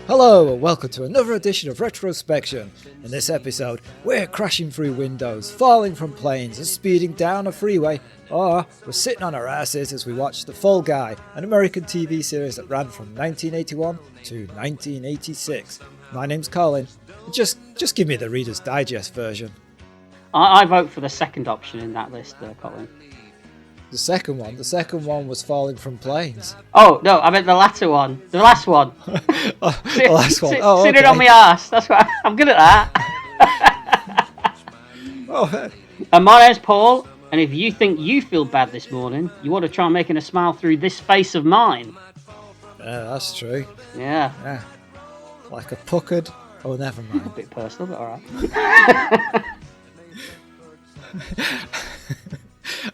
Hello and welcome to another edition of Retrospection. In this episode, we're crashing through windows, falling from planes and speeding down a freeway, or we're sitting on our asses as we watch The Fall Guy, an American TV series that ran from 1981 to 1986. My name's Colin. Just give me the Reader's Digest version. I vote for the second option in that list, Colin. The second one was falling from planes. Oh, no, I meant the latter one. The last one. The last one. Oh, Sitting on my ass. That's what I'm good at that. Oh, and my name's Paul, and if you think you feel bad this morning, you want to try making a smile through this face of mine. Yeah, that's true. Yeah. Like a puckered... Oh, never mind. A bit personal, but alright.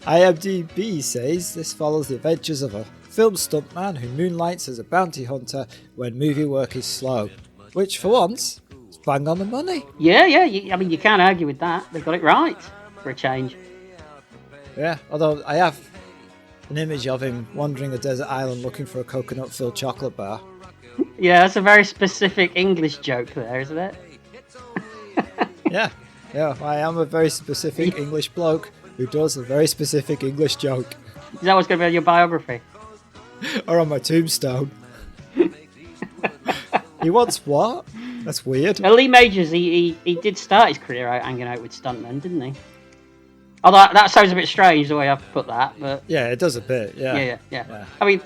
IMDb says this follows the adventures of a film stuntman who moonlights as a bounty hunter when movie work is slow. Which, for once, is bang on the money. Yeah, I mean, you can't argue with that. They got it right, for a change. Yeah, although I have an image of him wandering a desert island looking for a coconut-filled chocolate bar. Yeah, that's a very specific English joke there, isn't it? Yeah, I am a very specific English bloke who does a very specific English joke. Is that what's going to be on your biography? Or on my tombstone. He wants what? That's weird. Well, Lee Majors, he did start his career out hanging out with stuntmen, didn't he? Although that sounds a bit strange the way I've put that, but... Yeah, it does a bit, yeah. I mean,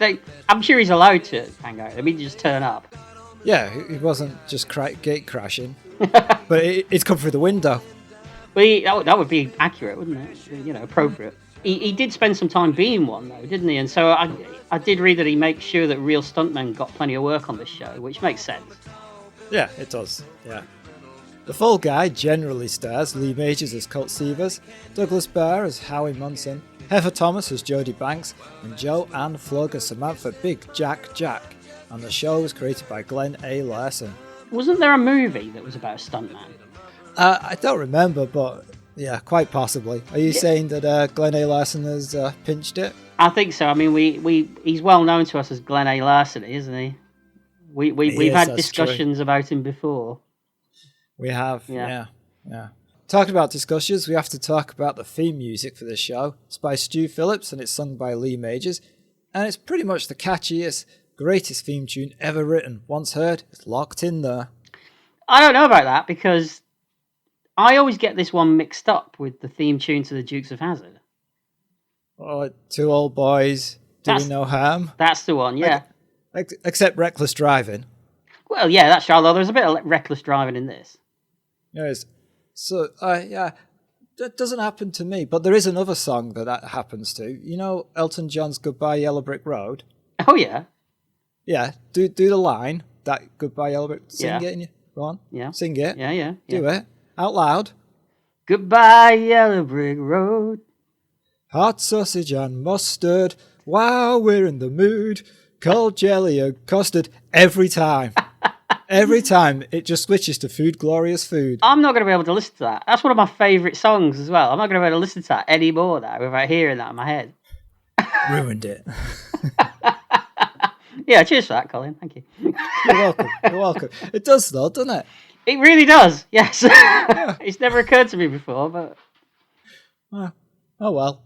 I'm sure he's allowed to hang out. I mean, just turn up. Yeah, he wasn't just gate crashing. But it's come through the window. Well, that would be accurate, wouldn't it? You know, appropriate. He did spend some time being one, though, didn't he? And so I did read that he makes sure that real stuntmen got plenty of work on this show, which makes sense. Yeah, it does, yeah. The Fall Guy generally stars Lee Majors as Colt Seavers, Douglas Barr as Howie Munson, Heather Thomas as Jodie Banks, and Joe Ann Flugg as Samantha Big Jack. And the show was created by Glenn A. Larson. Wasn't there a movie that was about a stuntman? I don't remember, but yeah, quite possibly. Are you saying that Glenn A. Larson has pinched it? I think so. I mean, he's well known to us as Glenn A. Larson, isn't he? We've had discussions about him before. We have, yeah. Talking about discussions, we have to talk about the theme music for this show. It's by Stu Phillips and it's sung by Lee Majors. And it's pretty much the catchiest, greatest theme tune ever written. Once heard, it's locked in there. I don't know about that because I always get this one mixed up with the theme tune to the Dukes of Hazzard. Oh, two old boys doing no harm. That's the one, yeah. Except reckless driving. Well, yeah, that's true. Although there's a bit of reckless driving in this. Yes. So, that doesn't happen to me, but there is another song that happens to. You know Elton John's Goodbye Yellow Brick Road? Oh, yeah. Yeah, do the line, that Goodbye Yellow Brick, sing it, go on, sing it. Yeah. Do it, out loud. Goodbye Yellow Brick Road. Hot sausage and mustard, while we're in the mood, cold jelly and custard, every time. Every time, it just switches to Food Glorious Food. I'm not going to be able to listen to that. That's one of my favourite songs as well. I'm not going to be able to listen to that anymore now without hearing that in my head. Ruined it. Yeah, cheers for that, Colin. Thank you. You're welcome. It does though, doesn't it? It really does, yes. Yeah. It's never occurred to me before, but... Oh well.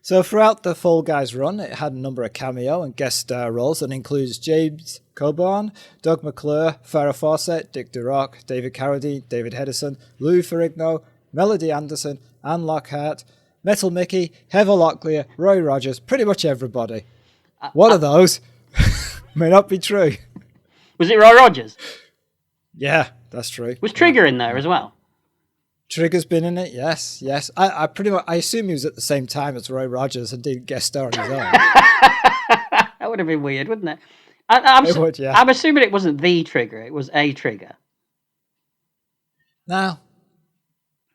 So throughout the Fall Guys run, it had a number of cameo and guest star roles that includes James Coburn, Doug McClure, Farrah Fawcett, Dick DeRock, David Carradine, David Hedison, Lou Ferrigno, Melody Anderson, Anne Lockhart, Metal Mickey, Heather Locklear, Roy Rogers, pretty much everybody. One of those may not be true. Was it Roy Rogers? Yeah, that's true. Was Trigger in there as well? Trigger's been in it, yes. I assume he was at the same time as Roy Rogers and didn't guest star on his own. That would have been weird, wouldn't it? I'm assuming it wasn't the Trigger, it was a Trigger. Now,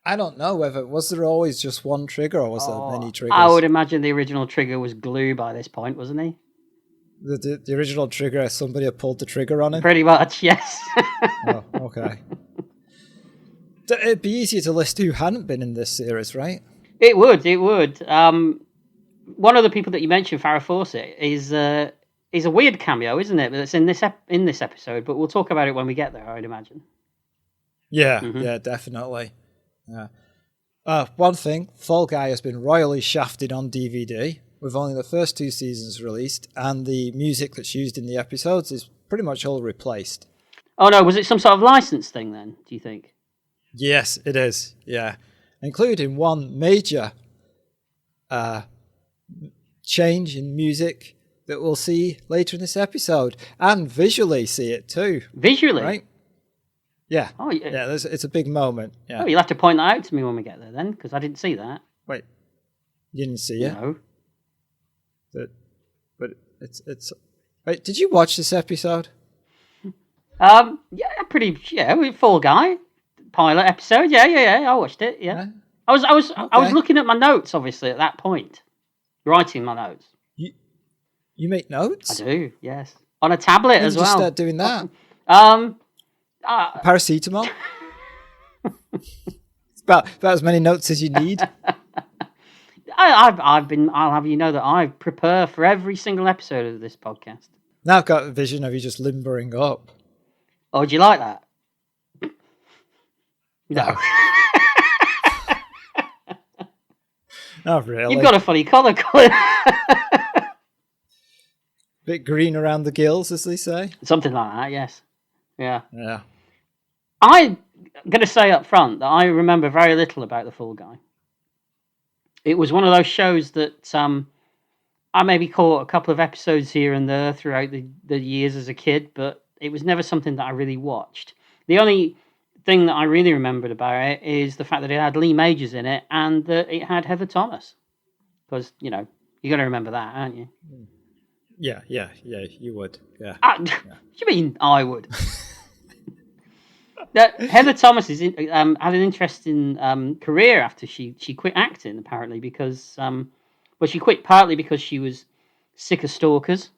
I don't know was there always just one Trigger or was there many triggers? I would imagine the original Trigger was Glue by this point, wasn't he? The original Trigger, somebody had pulled the trigger on him? Pretty much, yes. Oh, okay. It'd be easier to list who hadn't been in this series, right? It would. One of the people that you mentioned, Farrah Fawcett, is is a weird cameo, isn't it? But it's in this episode. But we'll talk about it when we get there, I'd imagine. Yeah, definitely. Yeah. One thing, Fall Guy has been royally shafted on DVD, with only the first 2 seasons released, and the music that's used in the episodes is pretty much all replaced. Oh no, was it some sort of license thing then, do you think? Yes, it is, yeah. Including one major change in music that we'll see later in this episode, and visually see it too. Visually? Right? Yeah. Oh, yeah. It's a big moment. Yeah. Oh, you'll have to point that out to me when we get there then, because I didn't see that. Wait, you didn't see it? No. But it's. Wait, did you watch this episode? Yeah, Fall Guy pilot episode. Yeah. I watched it. Yeah. I was looking at my notes, obviously, at that point, writing my notes. You make notes? I do. Yes, on a tablet as well. Just start doing that. Paracetamol. It's about as many notes as you need. I'll have you know that I prepare for every single episode of this podcast. Now I've got a vision of you just limbering up. Oh, do you like that? No. Not really. You've got a funny colour, Colin. Bit green around the gills, as they say. Something like that, yes. Yeah. Yeah. I'm going to say up front that I remember very little about The Fall Guy. It was one of those shows that I maybe caught a couple of episodes here and there throughout the years as a kid, but it was never something that I really watched. The only thing that I really remembered about it is the fact that it had Lee Majors in it and that it had Heather Thomas. Because, you got to remember that, aren't you? Yeah, you would. Yeah. What do you mean I would? Heather Thomas had an interesting career after she quit acting, apparently, because she quit partly because she was sick of stalkers.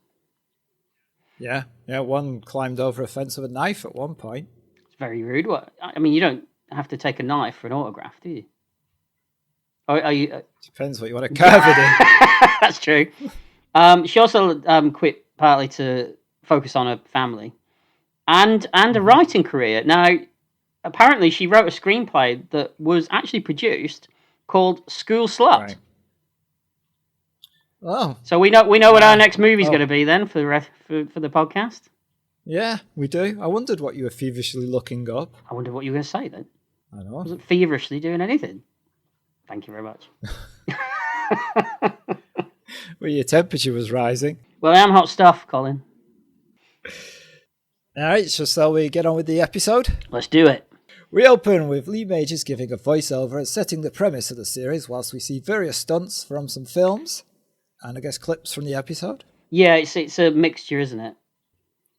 Yeah, one climbed over a fence with a knife at one point. It's very rude. What? I mean, you don't have to take a knife for an autograph, do you? Are you? Depends what you want to carve it in. That's true. She also quit partly to focus on her family. And a writing career. Now, apparently she wrote a screenplay that was actually produced called School Slut. Right. Oh. So we know what our next movie's going to be then for the podcast. Yeah, we do. I wondered what you were feverishly looking up. I wondered what you were going to say then. I know. I wasn't feverishly doing anything. Thank you very much. Well, your temperature was rising. Well, I am hot stuff, Colin. All right, so shall we get on with the episode? Let's do it. We open with Lee Majors giving a voiceover and setting the premise of the series whilst we see various stunts from some films and I guess clips from the episode. Yeah, it's a mixture, isn't it?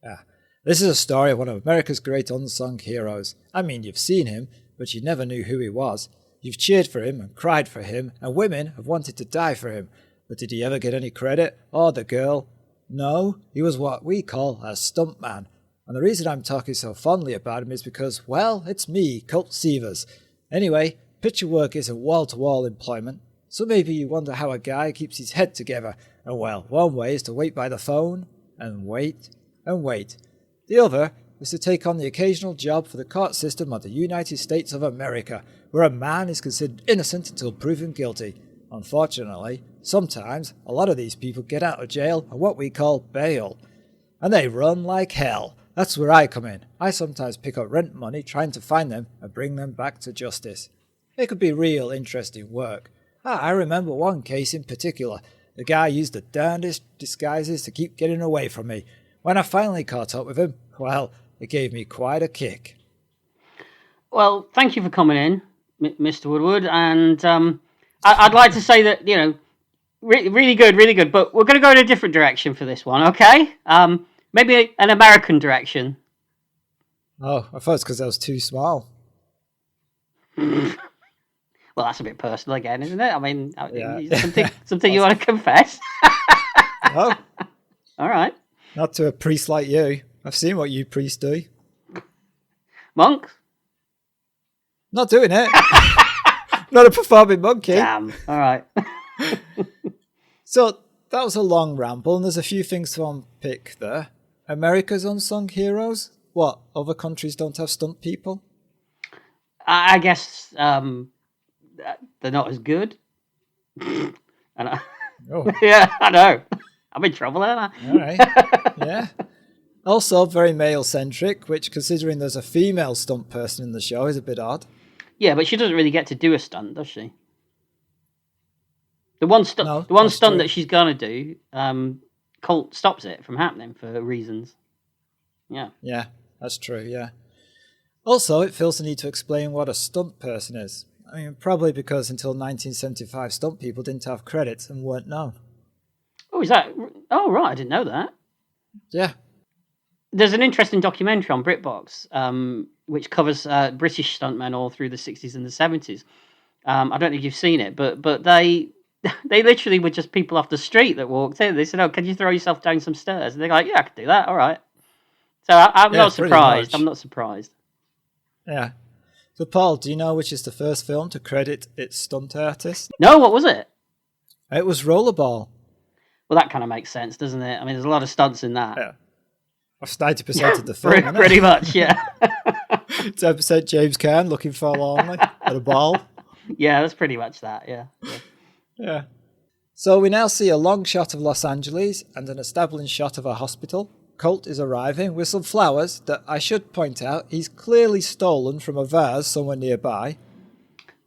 Yeah. This is a story of one of America's great unsung heroes. I mean, you've seen him, but you never knew who he was. You've cheered for him and cried for him, and women have wanted to die for him. But did he ever get any credit? Or the girl? No, he was what we call a stuntman. And the reason I'm talking so fondly about him is because, well, it's me, Colt Seavers. Anyway, picture work isn't wall-to-wall employment, so maybe you wonder how a guy keeps his head together. And well, one way is to wait by the phone, and wait, and wait. The other is to take on the occasional job for the court system of the United States of America, where a man is considered innocent until proven guilty. Unfortunately, sometimes a lot of these people get out of jail on what we call bail. And they run like hell. That's where I come in. I sometimes pick up rent money trying to find them and bring them back to justice. It could be real interesting work. I remember one case in particular. The guy used the darndest disguises to keep getting away from me. When I finally caught up with him, well, it gave me quite a kick. Well, thank you for coming in, Mr. Woodward, and I'd like to say that, really good, but we're going to go in a different direction for this one, okay? Maybe an American direction. Oh, I thought it's because I was too small. Well, that's a bit personal again, isn't it? I mean, something you want to confess? No. All right. Not to a priest like you. I've seen what you priests do. Monk? Not doing it. Not a performing monkey. Damn. All right. So, that was a long ramble, and there's a few things to unpick there. America's Unsung Heroes? What, other countries don't have stunt people? I guess they're not as good. And yeah, I know. I'm in trouble, aren't I? All right. Yeah. Also, very male-centric, which, considering there's a female stunt person in the show, is a bit odd. Yeah, but she doesn't really get to do a stunt, does she? The one stunt true. that she's gonna do, Colt stops it from happening for reasons. Yeah. Yeah, that's true, yeah. Also, it feels the need to explain what a stunt person is. I mean, probably because until 1975, stunt people didn't have credits and weren't known. Oh, is that... Oh, right, I didn't know that. Yeah. There's an interesting documentary on BritBox, which covers British stuntmen all through the 60s and the 70s. I don't know if you've seen it, but they literally were just people off the street that walked in. They said, "Oh, can you throw yourself down some stairs?" And they're like, "Yeah, I can do that. All right." So I'm not surprised. I'm not surprised. Yeah. So, Paul, do you know which is the first film to credit its stunt artist? No, what was it? It was Rollerball. Well, that kind of makes sense, doesn't it? I mean, there's a lot of stunts in that. Yeah. That's 90% of the film, Pretty much, yeah. 10% James Caan looking forlornly at a ball. Yeah, that's pretty much that, yeah. Yeah. So we now see a long shot of Los Angeles and an establishing shot of a hospital. Colt is arriving with some flowers that, I should point out, he's clearly stolen from a vase somewhere nearby.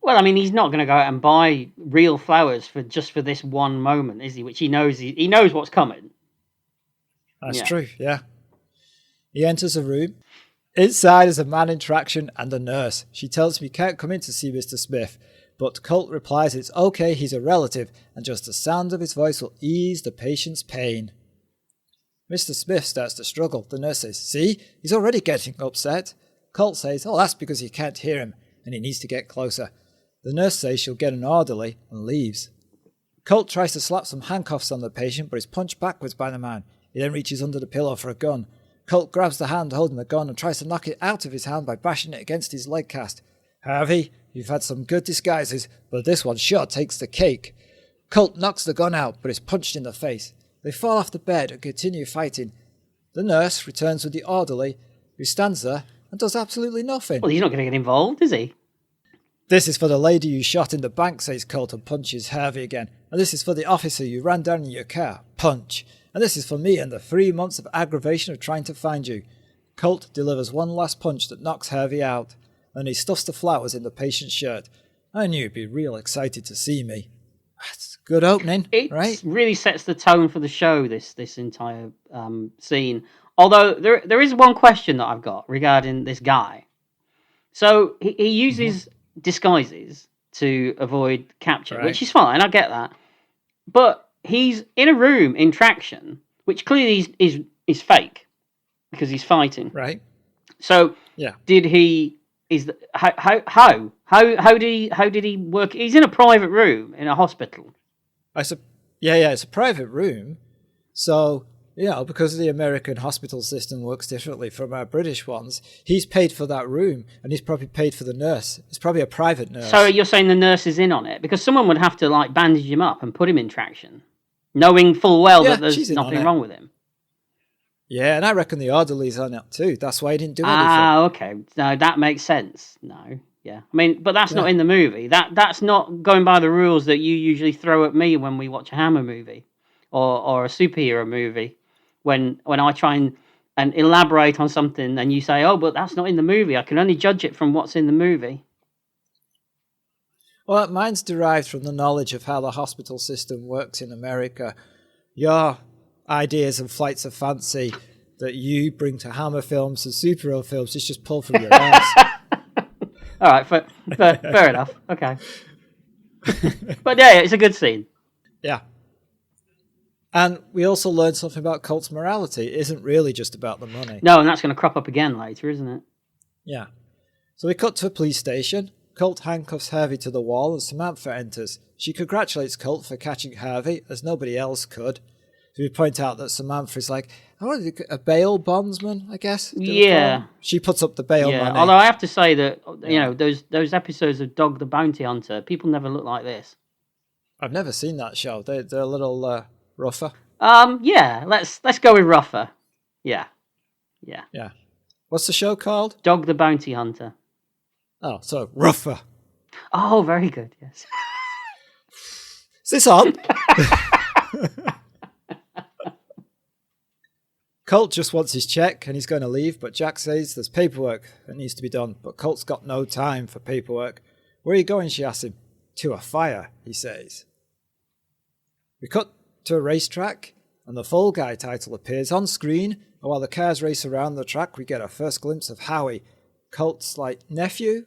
Well, I mean, he's not going to go out and buy real flowers for this one moment, is he? Which he knows what's coming. That's true, yeah. He enters a room. Inside is a man interaction and a nurse. She tells him he can't come in to see Mr. Smith, but Colt replies it's okay, he's a relative, and just the sound of his voice will ease the patient's pain. Mr. Smith starts to struggle. The nurse says, "See, he's already getting upset." Colt says, "Oh, that's because you can't hear him, and he needs to get closer." The nurse says she'll get an orderly and leaves. Colt tries to slap some handcuffs on the patient, but is punched backwards by the man. He then reaches under the pillow for a gun. Colt grabs the hand holding the gun and tries to knock it out of his hand by bashing it against his leg cast. "Harvey, you've had some good disguises, but this one sure takes the cake." Colt knocks the gun out, but is punched in the face. They fall off the bed and continue fighting. The nurse returns with the orderly, who stands there and does absolutely nothing. Well, he's not going to get involved, is he? "This is for the lady you shot in the bank," says Colt and punches Harvey again. "And this is for the officer you ran down in your car." Punch. "And this is for me and the 3 months of aggravation of trying to find you." Colt delivers one last punch that knocks Harvey out. Then he stuffs the flowers in the patient's shirt. "I knew you'd be real excited to see me." That's a good opening, right? It really sets the tone for the show, this entire scene. Although there is one question that I've got regarding this guy. So he uses disguises to avoid capture, which is fine, I get that. But he's in a room in traction, which clearly is fake because he's fighting. Right. So yeah, did he? How did he work? He's in a private room in a hospital. It's a private room. So because the American hospital system works differently from our British ones, he's paid for that room, and he's probably paid for the nurse. It's probably a private nurse. So you're saying the nurse is in on it because someone would have to bandage him up and put him in traction, knowing full well that there's nothing wrong with him. Yeah, and I reckon the orderly's on it too. That's why he didn't do anything. Ah, okay. No, that makes sense. No, yeah. I mean, but that's not in the movie. That's not going by the rules that you usually throw at me when we watch a Hammer movie or a superhero movie. When I try and elaborate on something and you say, "Oh, but that's not in the movie. I can only judge it from what's in the movie." Well, mine's derived from the knowledge of how the hospital system works in America. Your ideas and flights of fancy that you bring to Hammer films and superhero films is just pulled from your ass. All right, fair enough. Okay. But yeah, it's a good scene. Yeah. And we also learned something about Colt's morality. It isn't really just about the money. No, and that's going to crop up again later, isn't it? Yeah. So we cut to a police station. Colt handcuffs Harvey to the wall and Samantha enters. She congratulates Colt for catching Harvey, as nobody else could. So we point out that Samantha's like, a bail bondsman, I guess? Yeah. She puts up the bail money. Although I have to say that, those episodes of Dog the Bounty Hunter, people never look like this. I've never seen that show. They're a little Rougher? Yeah, let's go with rougher. Yeah. Yeah. What's the show called? Dog the Bounty Hunter. Oh, so Rougher. Oh, very good. Yes. Is this on? Colt just wants his check and he's going to leave, but Jack says there's paperwork that needs to be done, but Colt's got no time for paperwork. Where are you going, she asks him. To a fire, he says. We cut to a racetrack, and the Fall Guy title appears on screen, and while the cars race around the track, we get a first glimpse of Howie, Colt's nephew.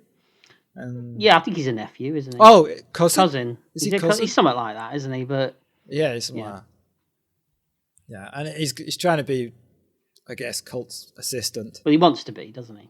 And Yeah, I think he's a nephew, isn't he? Oh, cousin. Is he cousin? He's something like that, isn't he? But yeah, he's something like that. Yeah, and he's trying to be, I guess, Colt's assistant. Well, he wants to be, doesn't he?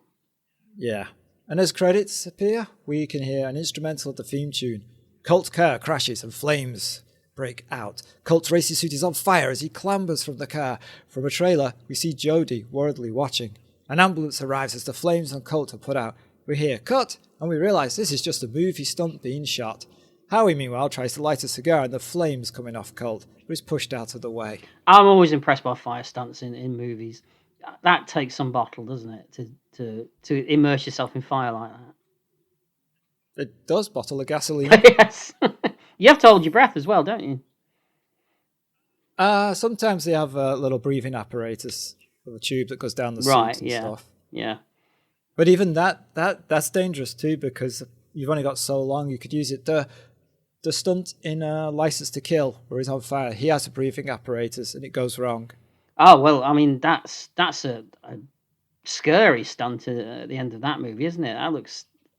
Yeah. And as credits appear, we can hear an instrumental of the theme tune. Colt's car crashes and flames break out. Colt's racing suit is on fire as he clambers from the car. From a trailer, we see Jody worriedly watching. An ambulance arrives as the flames on Colt are put out. We hear cut, and we realise this is just a movie stunt being shot. Howie, meanwhile, tries to light a cigar and the flames coming off Colt, but is pushed out of the way. I'm always impressed by fire stunts in movies. That takes some bottle, doesn't it, to immerse yourself in fire like that? It does bottle of gasoline. Yes. You have to hold your breath as well, don't you? Sometimes they have a little breathing apparatus with a tube that goes down the suit and stuff. Yeah. But even that's dangerous too, because you've only got so long. You could use it. The stunt in License to Kill, where he's on fire, he has a breathing apparatus and it goes wrong. Oh, well, I mean, that's a scary stunt at the end of that movie, isn't it?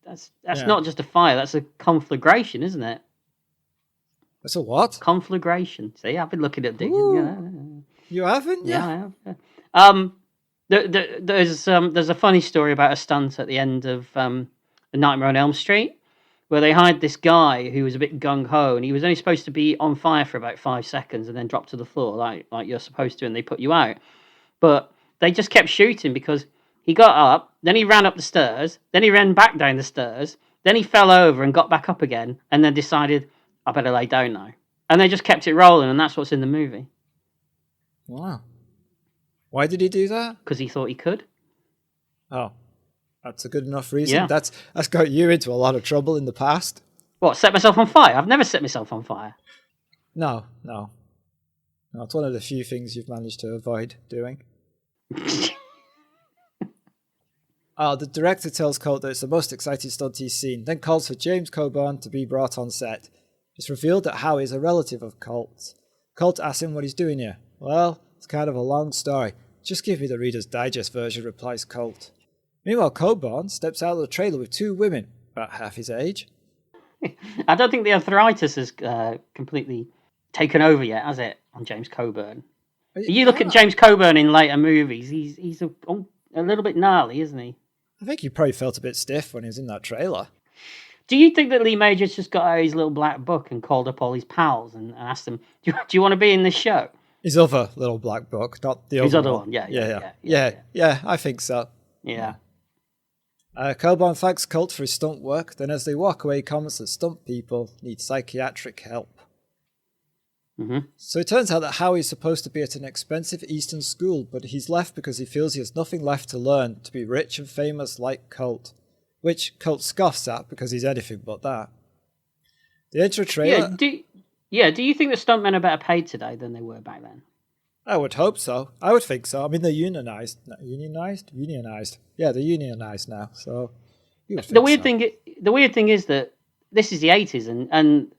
That's not just a fire, that's a conflagration, isn't it? That's a what? Conflagration. See, I've been looking at digging. You haven't? Yeah, I have. There's a funny story about a stunt at the end of The Nightmare on Elm Street, where they hired this guy who was a bit gung-ho, and he was only supposed to be on fire for about 5 seconds and then drop to the floor like you're supposed to, and they put you out. But they just kept shooting because he got up, then he ran up the stairs, then he ran back down the stairs, then he fell over and got back up again, and then decided, I better lay down now. And they just kept it rolling, and that's what's in the movie. Wow. Why did he do that? Because he thought he could. Oh. That's a good enough reason. Yeah. That's got you into a lot of trouble in the past. What, set myself on fire? I've never set myself on fire. No. It's one of the few things you've managed to avoid doing. The director tells Colt that it's the most exciting stunt he's seen, then calls for James Coburn to be brought on set. It's revealed that Howie is a relative of Colt's. Colt asks him what he's doing here. Well, it's kind of a long story. Just give me the Reader's Digest version, replies Colt. Meanwhile, Coburn steps out of the trailer with 2 women, about half his age. I don't think the arthritis has completely taken over yet, has it, on James Coburn? You look at James Coburn in later movies, he's a little bit gnarly, isn't he? I think he probably felt a bit stiff when he was in that trailer. Do you think that Lee Majors just got out his little black book and called up all his pals and asked them, do you want to be in this show? His other little black book, not the his other one. Yeah, I think so. Yeah. Coburn thanks Colt for his stunt work, then as they walk away, he comments that stunt people need psychiatric help. Mm-hmm. So it turns out that Howie is supposed to be at an expensive Eastern school, but he's left because he feels he has nothing left to learn to be rich and famous like Colt, which Colt scoffs at because he's anything but that. The intro trailer... Do you think that stuntmen are better paid today than they were back then? I would hope so. I would think so. I mean, they're unionized. Unionized? Yeah, they're unionized now, so... The weird thing is that this is the 80s, and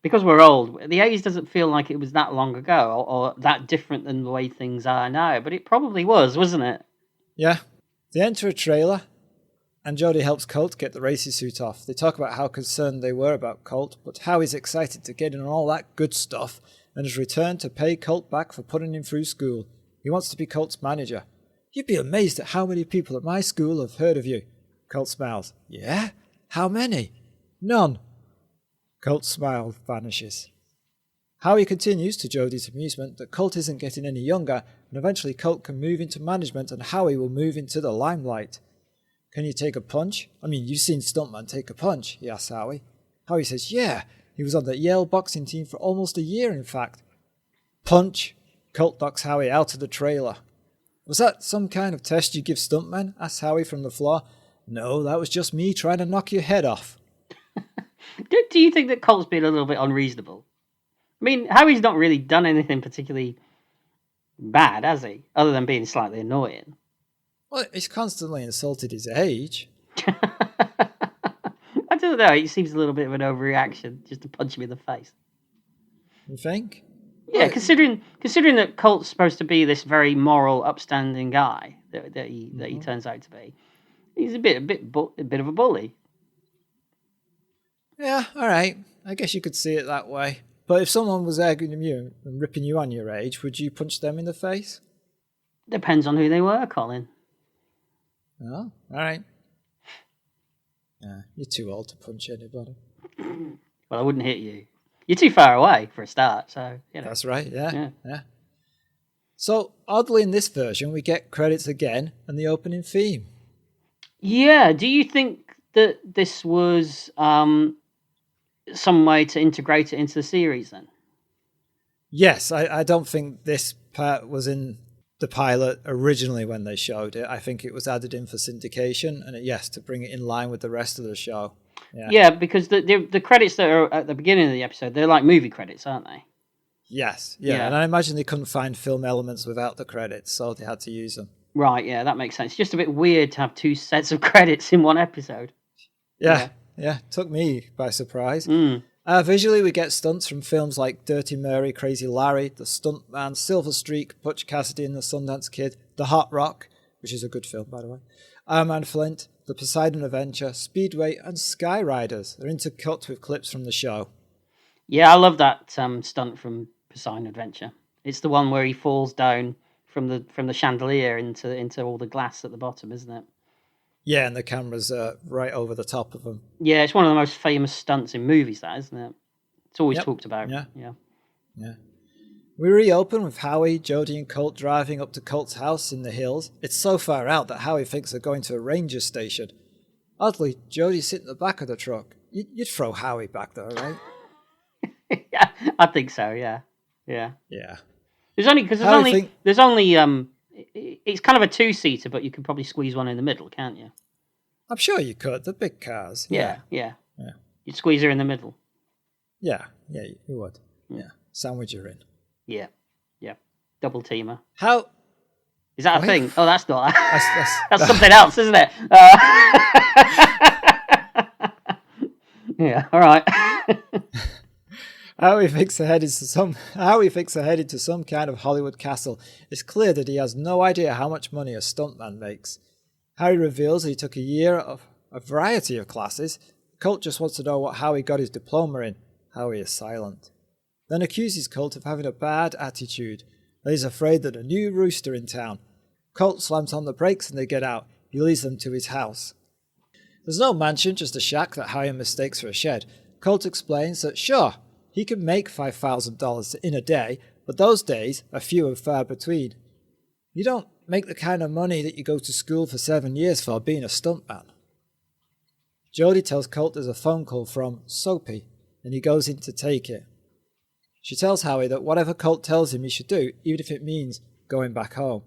because we're old, the 80s doesn't feel like it was that long ago or that different than the way things are now, but it probably was, wasn't it? Yeah. They enter a trailer, and Jody helps Colt get the racing suit off. They talk about how concerned they were about Colt, but how he's excited to get in on all that good stuff and has returned to pay Colt back for putting him through school. He wants to be Colt's manager. You'd be amazed at how many people at my school have heard of you. Colt smiles. Yeah? How many? None. Colt's smile vanishes. Howie continues, to Jody's amusement, that Colt isn't getting any younger, and eventually Colt can move into management and Howie will move into the limelight. Can you take a punch? I mean, you've seen stuntman take a punch, he asks Howie. Howie says, yeah, he was on the Yale boxing team for almost a year, in fact. Punch! Colt knocks Howie out of the trailer. Was that some kind of test you give stuntmen? Asks Howie from the floor. No, that was just me trying to knock your head off. Do you think that Colt's been a little bit unreasonable? I mean, Howie's not really done anything particularly bad, has he? Other than being slightly annoying. Well, he's constantly insulted his age. I don't know, it seems a little bit of an overreaction just to punch him in the face. You think? Yeah, considering that Colt's supposed to be this very moral, upstanding guy that he turns out to be, he's a bit of a bully. Yeah, all right. I guess you could see it that way. But if someone was arguing you and ripping you on your age, would you punch them in the face? Depends on who they were, Colin. Oh, all right. You're too old to punch anybody. Well, I wouldn't hit you. You're too far away for a start, so, you know. That's right, yeah. So, oddly in this version, we get credits again and the opening theme. Yeah, do you think that this was some way to integrate it into the series then? Yes, I don't think this part was in the pilot originally when they showed it. I think it was added in for syndication and to bring it in line with the rest of the show. Yeah, because the credits that are at the beginning of the episode, they're like movie credits, aren't they? Yes, yeah. And I imagine they couldn't find film elements without the credits, so they had to use them. Right, yeah, that makes sense. It's just a bit weird to have two sets of credits in one episode. Yeah, took me by surprise. Visually, we get stunts from films like Dirty Mary, Crazy Larry, The Stuntman, Silver Streak, Butch Cassidy and the Sundance Kid, The Hot Rock, which is a good film, by the way, Iron Man Flint, The Poseidon Adventure, Speedway, and Sky Riders. They're intercut with clips from the show. Yeah, I love that stunt from Poseidon Adventure. It's the one where he falls down from the chandelier into all the glass at the bottom, isn't it? Yeah, and the camera's right over the top of them. Yeah, it's one of the most famous stunts in movies, that, isn't it? It's always talked about. Yeah. We reopen with Howie, Jody, and Colt driving up to Colt's house in the hills. It's so far out that Howie thinks they're going to a ranger station. Oddly, Jody's sitting in the back of the truck. You'd throw Howie back there, right? Yeah, I think so. Yeah. There's only it's kind of a two-seater, but you can probably squeeze one in the middle, can't you? I'm sure you could. The big cars. Yeah. You'd squeeze her in the middle. Yeah, you would. Yeah, sandwich her in. Yeah. Double teamer. How is that a thing? Oh, that's not. That's something else, isn't it? Yeah. All right. Howie thinks they're headed to some kind of Hollywood castle. It's clear that he has no idea how much money a stuntman makes. Howie reveals that he took a year of a variety of classes. Colt just wants to know what Howie got his diploma in. Howie is silent. Then accuses Colt of having a bad attitude. That he's afraid that a new rooster in town. Colt slams on the brakes and they get out. He leads them to his house. There's no mansion, just a shack that Howie mistakes for a shed. Colt explains that sure, he can make $5,000 in a day, but those days are few and far between. You don't make the kind of money that you go to school for 7 years for being a stuntman. Jody tells Colt there's a phone call from Soapy, and he goes in to take it. She tells Howie that whatever Colt tells him he should do, even if it means going back home.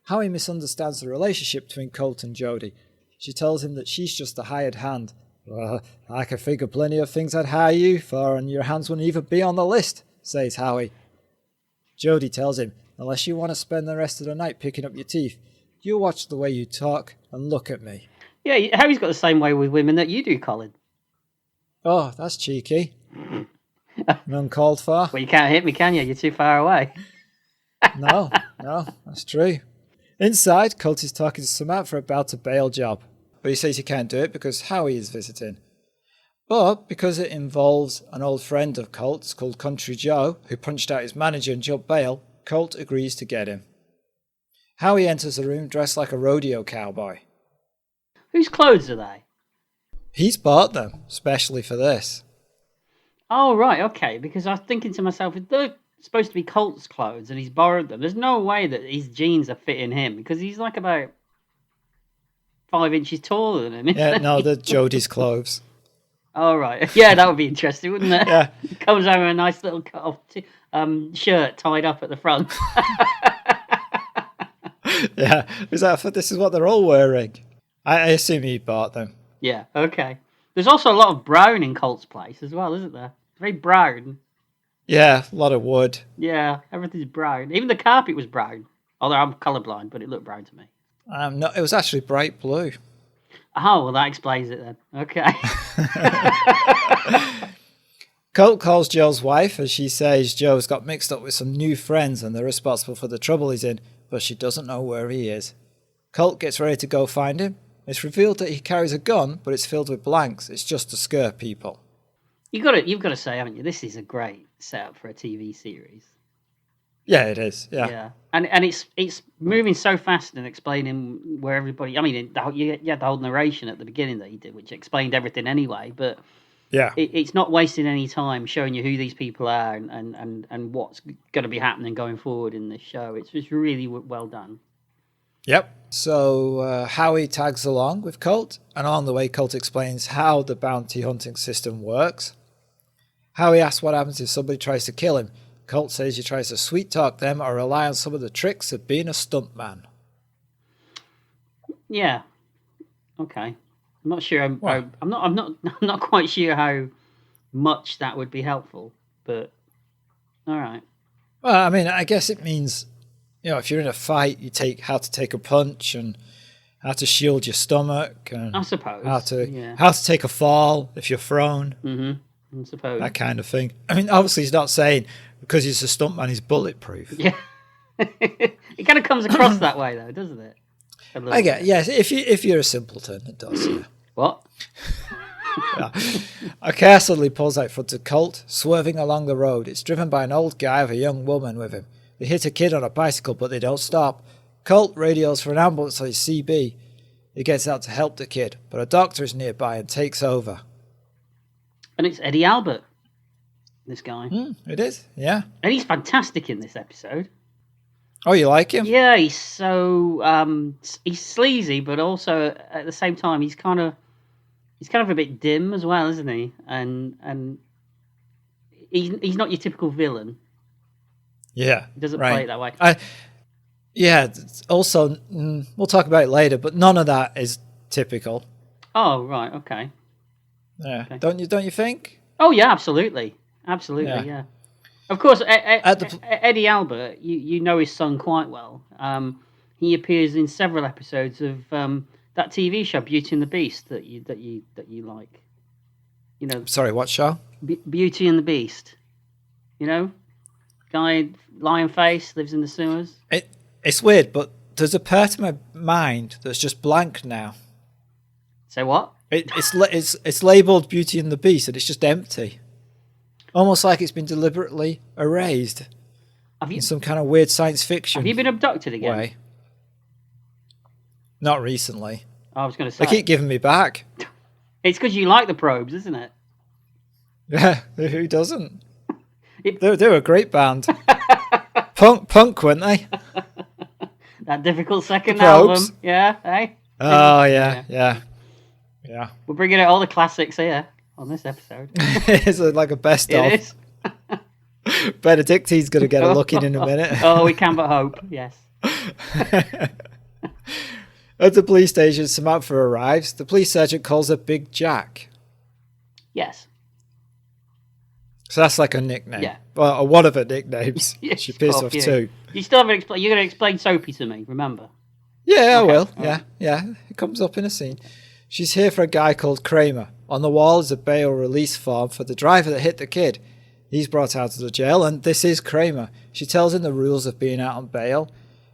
Howie misunderstands the relationship between Colt and Jody. She tells him that she's just a hired hand. Well, I could think of plenty of things I'd hire you for, and your hands wouldn't even be on the list, says Howie. Jody tells him, unless you want to spend the rest of the night picking up your teeth, you watch the way you talk and look at me. Yeah, Howie's got the same way with women that you do, Colin. Oh, that's cheeky. Uncalled for. Well, you can't hit me, can you? You're too far away. No, that's true. Inside, Colt is talking to Samantha about a bail job, but he says he can't do it because Howie is visiting. But because it involves an old friend of Colt's called Country Joe, who punched out his manager and jumped bail, Colt agrees to get him. Howie enters the room dressed like a rodeo cowboy. Whose clothes are they? He's bought them, especially for this. Oh, right, okay, because I was thinking to myself, if they're supposed to be Colt's clothes and he's borrowed them, there's no way that his jeans are fitting him, because he's like about 5 inches taller than him. Yeah, no, they're Jody's clothes. Oh, right. Yeah, that would be interesting, wouldn't it? Yeah. Comes over a nice little cut-off shirt tied up at the front. Yeah. This is what they're all wearing? I assume he bought them. Yeah, okay. There's also a lot of brown in Colt's place as well, isn't there? It's very brown. Yeah, a lot of wood. Yeah, everything's brown. Even the carpet was brown. Although I'm colourblind, but it looked brown to me. No, it was actually bright blue. Oh, well, that explains it then. Okay. Colt calls Joe's wife as she says Joe's got mixed up with some new friends and they're responsible for the trouble he's in, but she doesn't know where he is. Colt gets ready to go find him. It's revealed that he carries a gun, but it's filled with blanks. It's just to scare people. You've got to say, haven't you? This is a great setup for a TV series. Yeah, it is. Yeah. Yeah, and it's moving so fast and explaining where everybody. I mean, you had the whole narration at the beginning that he did, which explained everything anyway. But Yeah. it's not wasting any time showing you who these people are and what's going to be happening going forward in this show. It's just really well done. Yep. So Howie tags along with Colt, and along the way, Colt explains how the bounty hunting system works. Howie asks what happens if somebody tries to kill him. Colt says he tries to sweet talk them or rely on some of the tricks of being a stuntman. Yeah. Okay. I'm not sure. I'm not quite sure how much that would be helpful, but all right. Well, I mean, I guess it means, if you're in a fight, you take how to take a punch and how to shield your stomach, and I suppose how to take a fall if you're thrown. Mm-hmm. I suppose that kind of thing. I mean, obviously, he's not saying because he's a stuntman, he's bulletproof. Yeah, it kind of comes across that way, though, doesn't it? I get, yes. If you're a simpleton, it does. Yeah. What? Yeah. A car suddenly pulls out in front of Colt, swerving along the road. It's driven by an old guy with a young woman with him. They hit a kid on a bicycle, but they don't stop. Colt radios for an ambulance on his CB. He gets out to help the kid, but a doctor is nearby and takes over. And it's Eddie Albert, this guy. It is, yeah. And he's fantastic in this episode. Oh, you like him? Yeah, he's so he's sleazy, but also at the same time he's kind of a bit dim as well, isn't he? And he's not your typical villain. Yeah, he doesn't play it that way. Also, we'll talk about it later, but none of that is typical. Oh, right, okay. Yeah, okay. Don't you think? Oh yeah, absolutely, yeah. Of course, Eddie Albert, you know his son quite well. He appears in several episodes of that TV show Beauty and the Beast that you like. You know. Sorry, what show? Beauty and the Beast. You know, guy lion face lives in the sewers. It's weird, but there's a part of my mind that's just blank now. Say what? It's labelled Beauty and the Beast, and it's just empty. Almost like it's been deliberately erased in some kind of weird science fiction. Have you been abducted again? Way. Not recently. I was going to say. They keep giving me back. It's because you like the probes, isn't it? Yeah, who doesn't? They're a great band. Punk, weren't they? That difficult second album. Yeah, hey? Oh, yeah. We're bringing out all the classics here on this episode. It's like a best of. It is. Benedictine's going to get a look in a minute. Oh, we can but hope, yes. At the police station, Samantha arrives. The police sergeant calls her Big Jack. Yes. So that's like a nickname. Yeah. Well, one of her nicknames. Yes, she appears to have two. You still haven't explained. You're going to explain Soapy to me, remember? Yeah, okay. I will. Right. Yeah. It comes up in a scene. She's here for a guy called Kramer. On the wall is a bail release form for the driver that hit the kid. He's brought out of the jail, and this is Kramer. She tells him the rules of being out on bail.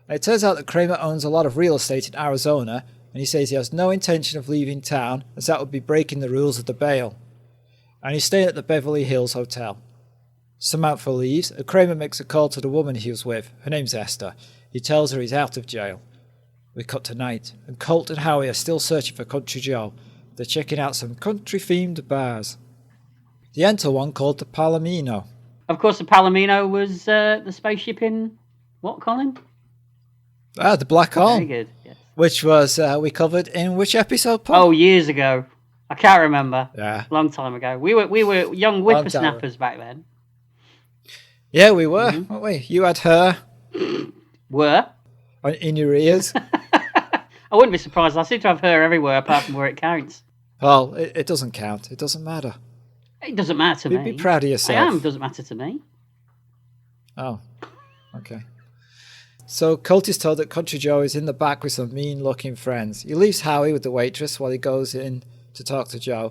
And it turns out that Kramer owns a lot of real estate in Arizona, and he says he has no intention of leaving town, as that would be breaking the rules of the bail. And he's staying at the Beverly Hills Hotel. Samantha leaves, and Kramer makes a call to the woman he was with. Her name's Esther. He tells her he's out of jail. We cut to night, and Colt and Howie are still searching for Country Joe. They're checking out some country-themed bars. They enter one called the Palomino. Of course, the Palomino was the spaceship in what, Colin? The Black Hole. Very good, yes. Which was, we covered in which episode, Paul? Oh, years ago. I can't remember. Yeah. Long time ago. We were young whippersnappers back then. Yeah, we were, weren't we? You had her Were? in your ears. I wouldn't be surprised. I seem to have her everywhere apart from where it counts. Paul, it doesn't count. It doesn't matter. It doesn't matter to me. Be proud of yourself. I am. It doesn't matter to me. Oh, okay. So Colt is told that Country Joe is in the back with some mean-looking friends. He leaves Howie with the waitress while he goes in to talk to Joe.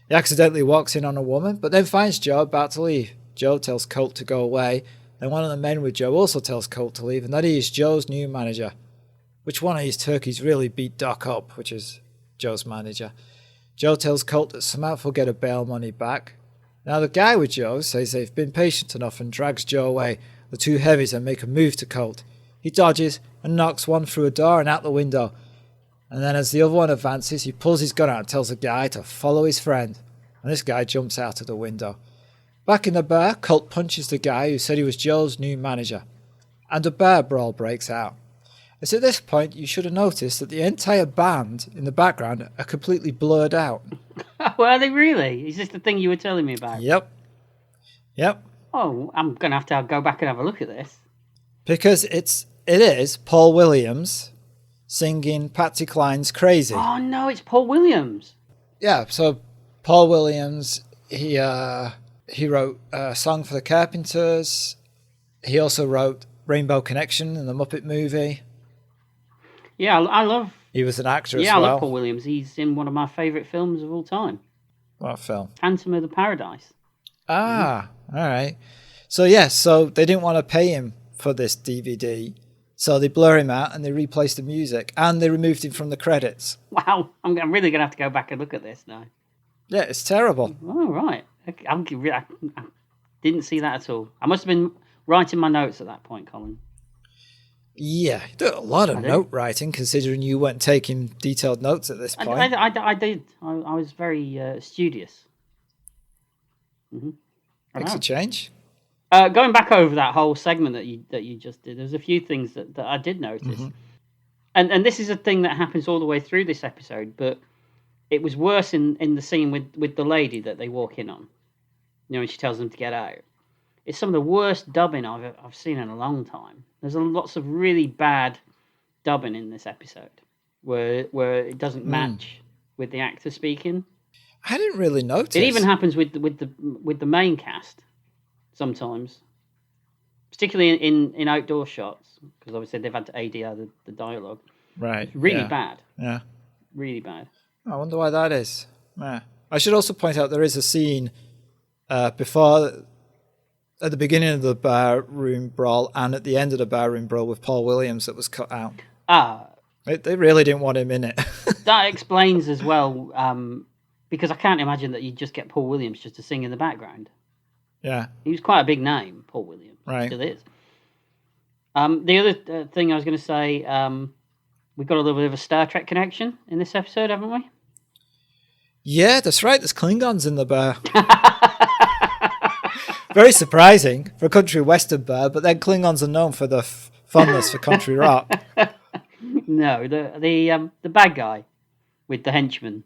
He accidentally walks in on a woman, but then finds Joe about to leave. Joe tells Colt to go away. Then one of the men with Joe also tells Colt to leave, and that he is Joe's new manager. Which one of these turkeys really beat Doc up, which is Joe's manager? Joe tells Colt that Samantha will get her bail money back. Now the guy with Joe says they've been patient enough and drags Joe away. The two heavies and make a move to Colt. He dodges and knocks one through a door and out the window. And then as the other one advances, he pulls his gun out and tells the guy to follow his friend. And this guy jumps out of the window. Back in the bar, Colt punches the guy who said he was Joe's new manager. And a bar brawl breaks out. It's at this point you should have noticed that the entire band in the background are completely blurred out. Well, are they really? Is this the thing you were telling me about? Yep. Oh, I'm going to have to go back and have a look at this. Because it is Paul Williams singing Patsy Cline's Crazy. Oh, no, it's Paul Williams. Yeah, so Paul Williams, he wrote a song for the Carpenters. He also wrote Rainbow Connection in the Muppet movie. Yeah, I love... He was an actor as well. Yeah, I love Paul Williams. He's in one of my favourite films of all time. What film? Phantom of the Paradise. Ah, all right. So, yes, so they didn't want to pay him for this DVD. So they blur him out and they replaced the music. And they removed him from the credits. Wow, I'm really going to have to go back and look at this now. Yeah, it's terrible. Oh, right. I didn't see that at all. I must have been writing my notes at that point, Colin. Yeah, you do a lot of note writing, considering you weren't taking detailed notes at this point. I did. I was very studious. Mm-hmm. Makes a change. Going back over that whole segment that you just did, there's a few things that I did notice. Mm-hmm. And this is a thing that happens all the way through this episode, but it was worse in the scene with the lady that they walk in on. You know, when she tells them to get out. It's some of the worst dubbing I've seen in a long time. There's lots of really bad dubbing in this episode where it doesn't match with the actor speaking. I didn't really notice. It even happens with the main cast sometimes, particularly in outdoor shots, because obviously they've had to ADR the dialogue. Right. It's really bad. Yeah. Really bad. I wonder why that is. Yeah. I should also point out there is a scene before. At the beginning of the barroom brawl and at the end of the barroom brawl with Paul Williams that was cut out. They really didn't want him in it. That explains as well, because I can't imagine that you'd just get Paul Williams just to sing in the background. Yeah. He was quite a big name, Paul Williams. Right. Still is. The other thing I was going to say, we've got a little bit of a Star Trek connection in this episode, haven't we? Yeah, that's right. There's Klingons in the bar. Very surprising for a country western bar, but then Klingons are known for the fondness for country rock. No, the bad guy with the henchman.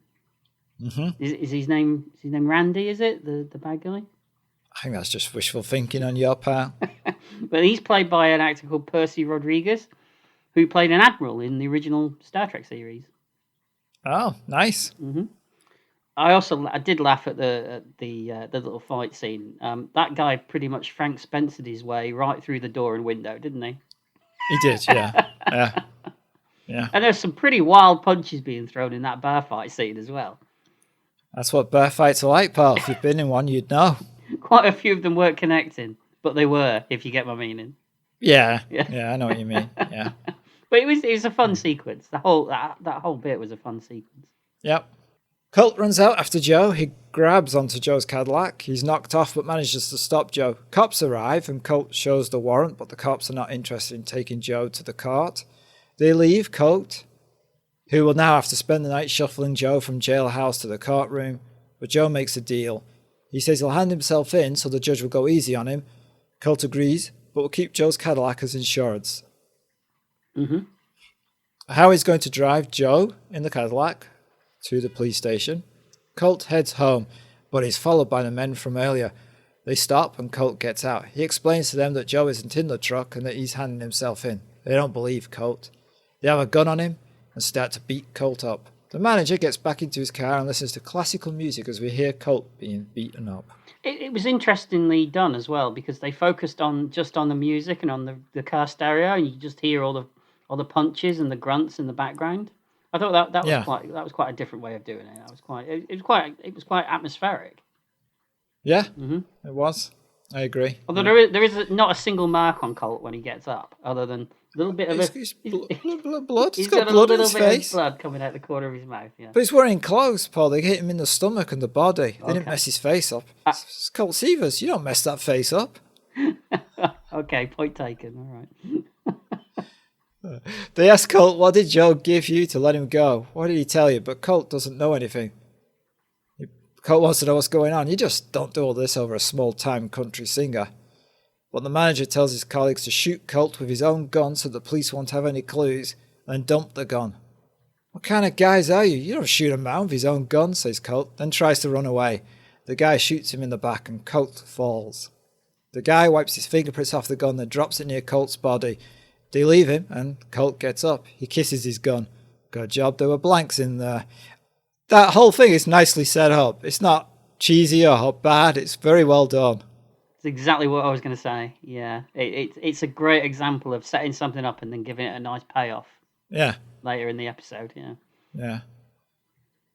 Mm-hmm. Is his name Randy? Is it the bad guy? I think that's just wishful thinking on your part. But he's played by an actor called Percy Rodriguez, who played an admiral in the original Star Trek series. Oh, nice. Mm-hmm. I did laugh at the little fight scene. That guy pretty much Frank Spencered his way right through the door and window, didn't he? He did, yeah. Yeah. And there's some pretty wild punches being thrown in that bar fight scene as well. That's what bar fights are like, pal. If you've been in one, you'd know. Quite a few of them weren't connecting, but they were, if you get my meaning. Yeah, I know what you mean. Yeah. But it was a fun sequence. That whole bit was a fun sequence. Yep. Colt runs out after Joe. He grabs onto Joe's Cadillac. He's knocked off but manages to stop Joe. Cops arrive and Colt shows the warrant, but the cops are not interested in taking Joe to the court. They leave Colt, who will now have to spend the night shuffling Joe from jailhouse to the courtroom, but Joe makes a deal. He says he'll hand himself in so the judge will go easy on him. Colt agrees, but will keep Joe's Cadillac as insurance. Mm-hmm. Howie's going to drive Joe in the Cadillac to the police station. Colt heads home, but he's followed by the men from earlier. They stop and Colt gets out. He explains to them that Joe isn't in the truck and that he's handing himself in. They don't believe Colt. They have a gun on him and start to beat Colt up. The manager gets back into his car and listens to classical music as we hear Colt being beaten up. It was interestingly done as well, because they focused on the music and on the car stereo, and you just hear all the punches and the grunts in the background. I thought that was quite a different way of doing it. It was quite atmospheric. Yeah, It was. I agree. Although there is not a single mark on Colt when he gets up, other than a little bit of blood. He's got got blood a in little his bit face. of blood coming out the corner of his mouth. Yeah, But he's wearing clothes, Paul. They hit him in the stomach and the body. They didn't Okay. mess his face up. It's Colt Seavers. You don't mess that face up. Okay, point taken. All right. They ask Colt, what did Joe give you to let him go? What did he tell you? But Colt doesn't know anything. Colt wants to know what's going on. You just don't do all this over a small-time country singer. But the manager tells his colleagues to shoot Colt with his own gun so the police won't have any clues, and dump the gun. What kind of guys are you? You don't shoot a man with his own gun, says Colt, then tries to run away. The guy shoots him in the back and Colt falls. The guy wipes his fingerprints off the gun, then drops it near Colt's body. They leave him, and Colt gets up. He kisses his gun. Good job, there were blanks in there. That whole thing is nicely set up. It's not cheesy or bad. It's very well done. It's exactly what I was going to say. Yeah, it's a great example of setting something up and then giving it a nice payoff. Yeah. Later in the episode, yeah. Yeah.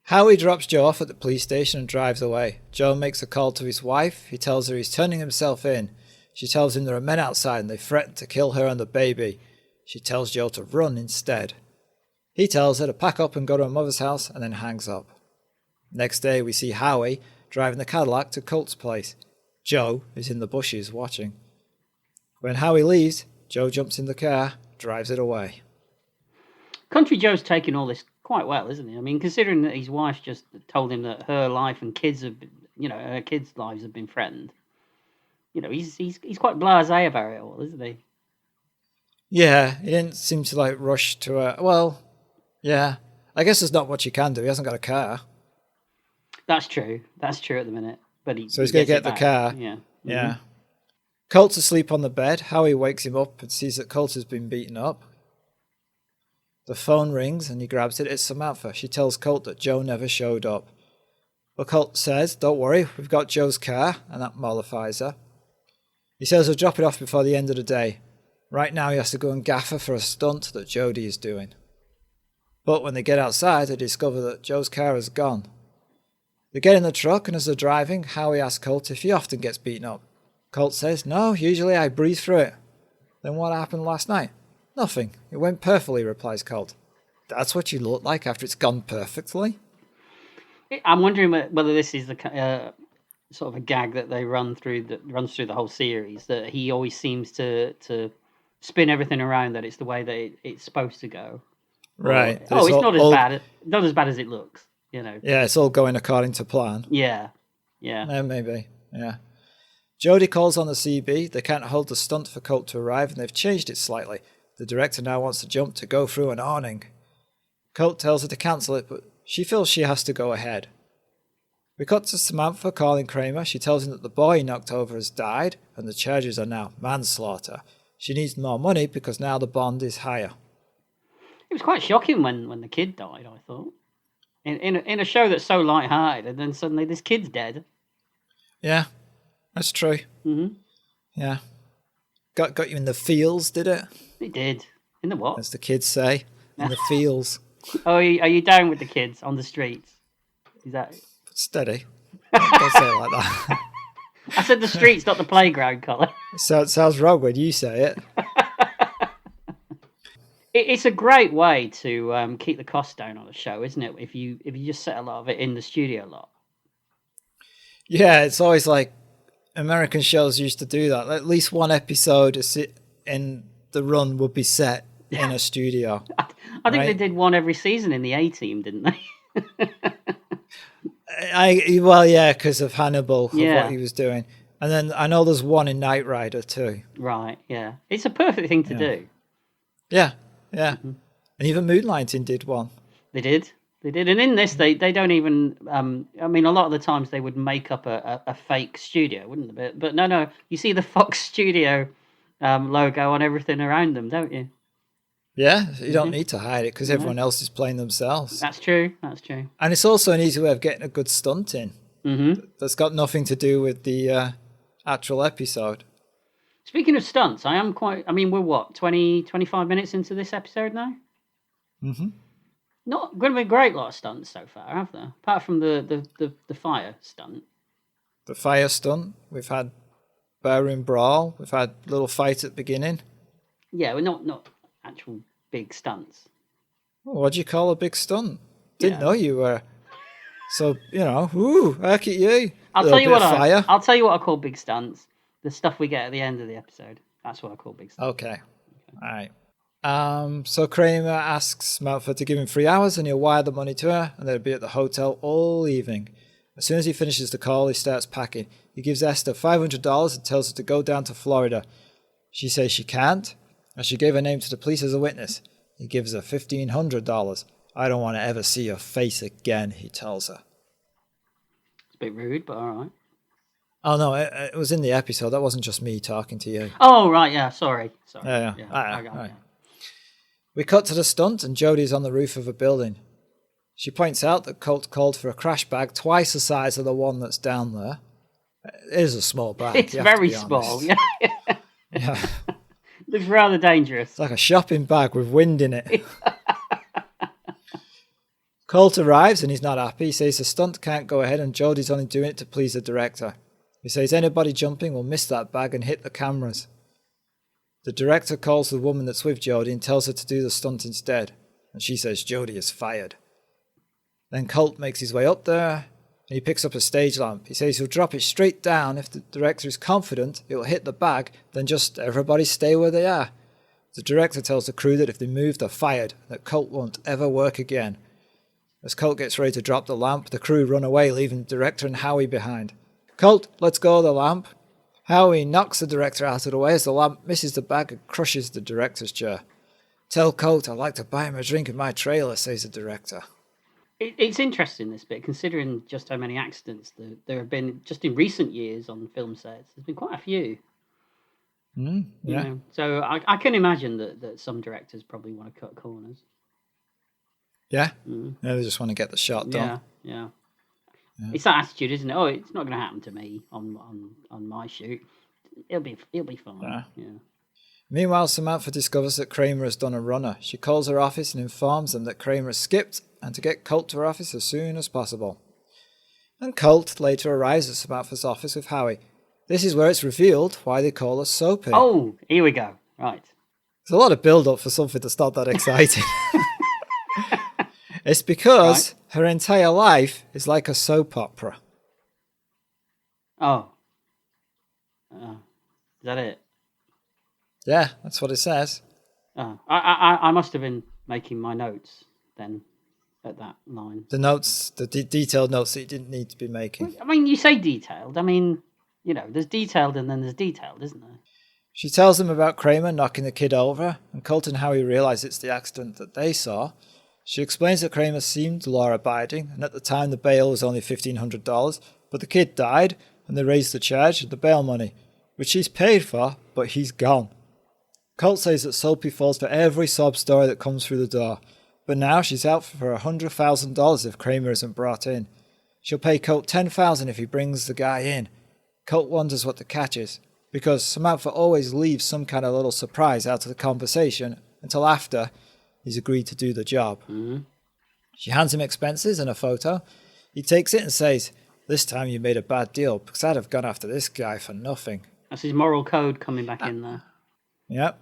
Howie drops Joe off at the police station and drives away. Joe makes a call to his wife. He tells her he's turning himself in. She tells him there are men outside and they threaten to kill her and the baby. She tells Joe to run instead. He tells her to pack up and go to her mother's house and then hangs up. Next day we see Howie driving the Cadillac to Colt's place. Joe is in the bushes watching. When Howie leaves, Joe jumps in the car, drives it away. Country Joe's taking all this quite well, isn't he? I mean, considering that his wife just told him that her life and kids have been, her kids' lives have been threatened. He's quite blasé about it all, isn't he? Yeah, he didn't seem to rush to a... Well, yeah. I guess there's not much he can do. He hasn't got a car. That's true at the minute. But so he's going to get the car. Yeah. Mm-hmm. Yeah. Colt's asleep on the bed. Howie wakes him up and sees that Colt has been beaten up. The phone rings and he grabs it. It's Samantha. She tells Colt that Joe never showed up. But Colt says, don't worry, we've got Joe's car, and that mollifies her. He says he'll drop it off before the end of the day. Right now he has to go and gaffer for a stunt that Jody is doing. But when they get outside, they discover that Joe's car is gone. They get in the truck, and as they're driving, Howie asks Colt if he often gets beaten up. Colt says, no, usually I breathe through it. Then what happened last night? Nothing. It went perfectly, replies Colt. That's what you look like after it's gone perfectly? I'm wondering whether this is the sort of a gag that they runs through the whole series, that he always seems to spin everything around that it's the way that it's supposed to go. Right. It's not as bad as it looks, Yeah, it's all going according to plan. Yeah. Maybe, yeah. Jody calls on the CB. They can't hold the stunt for Colt to arrive, and they've changed it slightly. The director now wants the jump to go through an awning. Colt tells her to cancel it, but she feels she has to go ahead. We cut to Samantha calling Kramer. She tells him that the boy he knocked over has died, and the charges are now manslaughter. She needs more money because now the bond is higher. It was quite shocking when the kid died, I thought. In a show that's so light-hearted, and then suddenly this kid's dead. Yeah, that's true. Mm-hmm. Yeah. Got you in the feels, did it? It did. In the what? As the kids say. In the feels. Oh, are you down with the kids on the streets? Is that... Steady. Don't say it like that. I said the streets, not the playground, Colin. So it sounds wrong when you say it. It's a great way to keep the costs down on a show, isn't it? If you just set a lot of it in the studio a lot. Yeah, it's always like American shows used to do that. At least one episode in the run would be set in a studio. I think they did one every season in the A-Team, didn't they? Because of Hannibal, of what he was doing. And then I know there's one in Knight Rider too. Right, yeah. It's a perfect thing to do. Yeah. Mm-hmm. And even Moonlighting did one. They did. They did, and in this, they don't even. I mean, a lot of the times they would make up a fake studio, wouldn't they? But no, you see the Fox Studio logo on everything around them, don't you? Yeah, you don't need to hide it because No. everyone else is playing themselves. That's true. That's true. And it's also an easy way of getting a good stunt in. That's got nothing to do with the actual episode. Speaking of stunts, I mean, we're what, 20, 25 minutes into this episode now? Not going to be a great lot of stunts so far, have there? Apart from the fire stunt. The fire stunt, we've had barroom brawl, we've had little fight at the beginning. Yeah, we're not actual big stunts. What do you call a big stunt? Didn't know you were. So, ooh, heck at you. I'll tell you what I call big stunts. The stuff we get at the end of the episode. That's what I call big stunts. Okay. All right. So Kramer asks Mountford to give him 3 hours and he'll wire the money to her and they'll be at the hotel all evening. As soon as he finishes the call, he starts packing. He gives Esther $500 and tells her to go down to Florida. She says she can't, and she gave her name to the police as a witness. He gives her $1,500. I don't want to ever see your face again, he tells her. It's a bit rude, but all right. Oh, no, it was in the episode. That wasn't just me talking to you. Oh, right, yeah, sorry. Yeah. I got it. We cut to the stunt, and Jodie's on the roof of a building. She points out that Colt called for a crash bag twice the size of the one that's down there. It is a small bag. It's very small, yeah. Yeah. Looks rather dangerous. It's like a shopping bag with wind in it. Colt arrives and he's not happy. He says the stunt can't go ahead and Jodie's only doing it to please the director. He says anybody jumping will miss that bag and hit the cameras. The director calls the woman that's with Jodie and tells her to do the stunt instead. And she says Jodie is fired. Then Colt makes his way up there and he picks up a stage lamp. He says he'll drop it straight down. If the director is confident it will hit the bag, then just everybody stay where they are. The director tells the crew that if they move, they're fired, and that Colt won't ever work again. As Colt gets ready to drop the lamp, the crew run away, leaving the director and Howie behind. Colt lets go of the lamp. Howie knocks the director out of the way as the lamp misses the bag and crushes the director's chair. Tell Colt I'd like to buy him a drink in my trailer, says the director. It's interesting, this bit, considering just how many accidents there have been just in recent years on film sets. There's been quite a few. Yeah. So I can imagine that some directors probably want to cut corners. Yeah? Yeah, they just want to get the shot done. Yeah. It's that attitude, isn't it? Oh, it's not going to happen to me on my shoot. It'll be fine. Yeah. Meanwhile, Samantha discovers that Kramer has done a runner. She calls her office and informs them that Kramer has skipped and to get Colt to her office as soon as possible. And Colt later arrives at Samantha's office with Howie. This is where it's revealed why they call her Soapy. Oh, here we go. Right. There's a lot of build-up for something that's not that exciting. It's because her entire life is like a soap opera. Oh. Is that it? Yeah, that's what it says. Oh. I must have been making my notes then at that line. The notes, the detailed notes that you didn't need to be making. I mean, you say detailed. I mean, there's detailed and then there's detailed, isn't there? She tells them about Kramer knocking the kid over, and Colt and Howie realise it's the accident that they saw. She explains that Kramer seemed law-abiding, and at the time the bail was only $1,500, but the kid died, and they raised the charge of the bail money, which he's paid for, but he's gone. Colt says that Soapy falls for every sob story that comes through the door, but now she's out for $100,000 if Kramer isn't brought in. She'll pay Colt $10,000 if he brings the guy in. Colt wonders what the catch is, because Samantha always leaves some kind of little surprise out of the conversation until after he's agreed to do the job. She hands him expenses and a photo. He takes it and says, "This time you made a bad deal, because I'd have gone after this guy for nothing." That's his moral code coming back in there. Yep.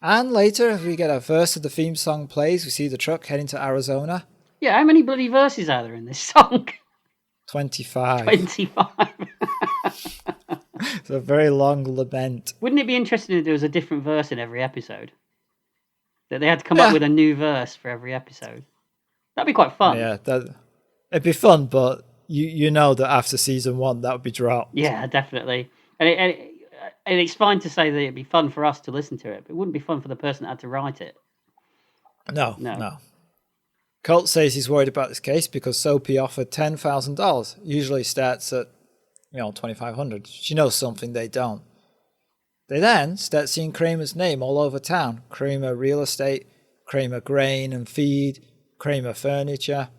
And later, we get a verse of the theme song plays. We see the truck heading to Arizona. Yeah, how many bloody verses are there in this song? 25. 25. It's a very long lament. Wouldn't it be interesting if there was a different verse in every episode? That they had to come up with a new verse for every episode. That'd be quite fun. Yeah, it'd be fun, but you know that after season 1, that would be dropped. Yeah, definitely. And it's fine to say that it'd be fun for us to listen to it, but it wouldn't be fun for the person that had to write it. No. Colt says he's worried about this case because Soapy offered $10,000. Usually starts at, $2,500. She knows something they don't. They then start seeing Kramer's name all over town. Kramer Real Estate, Kramer Grain and Feed, Kramer Furniture.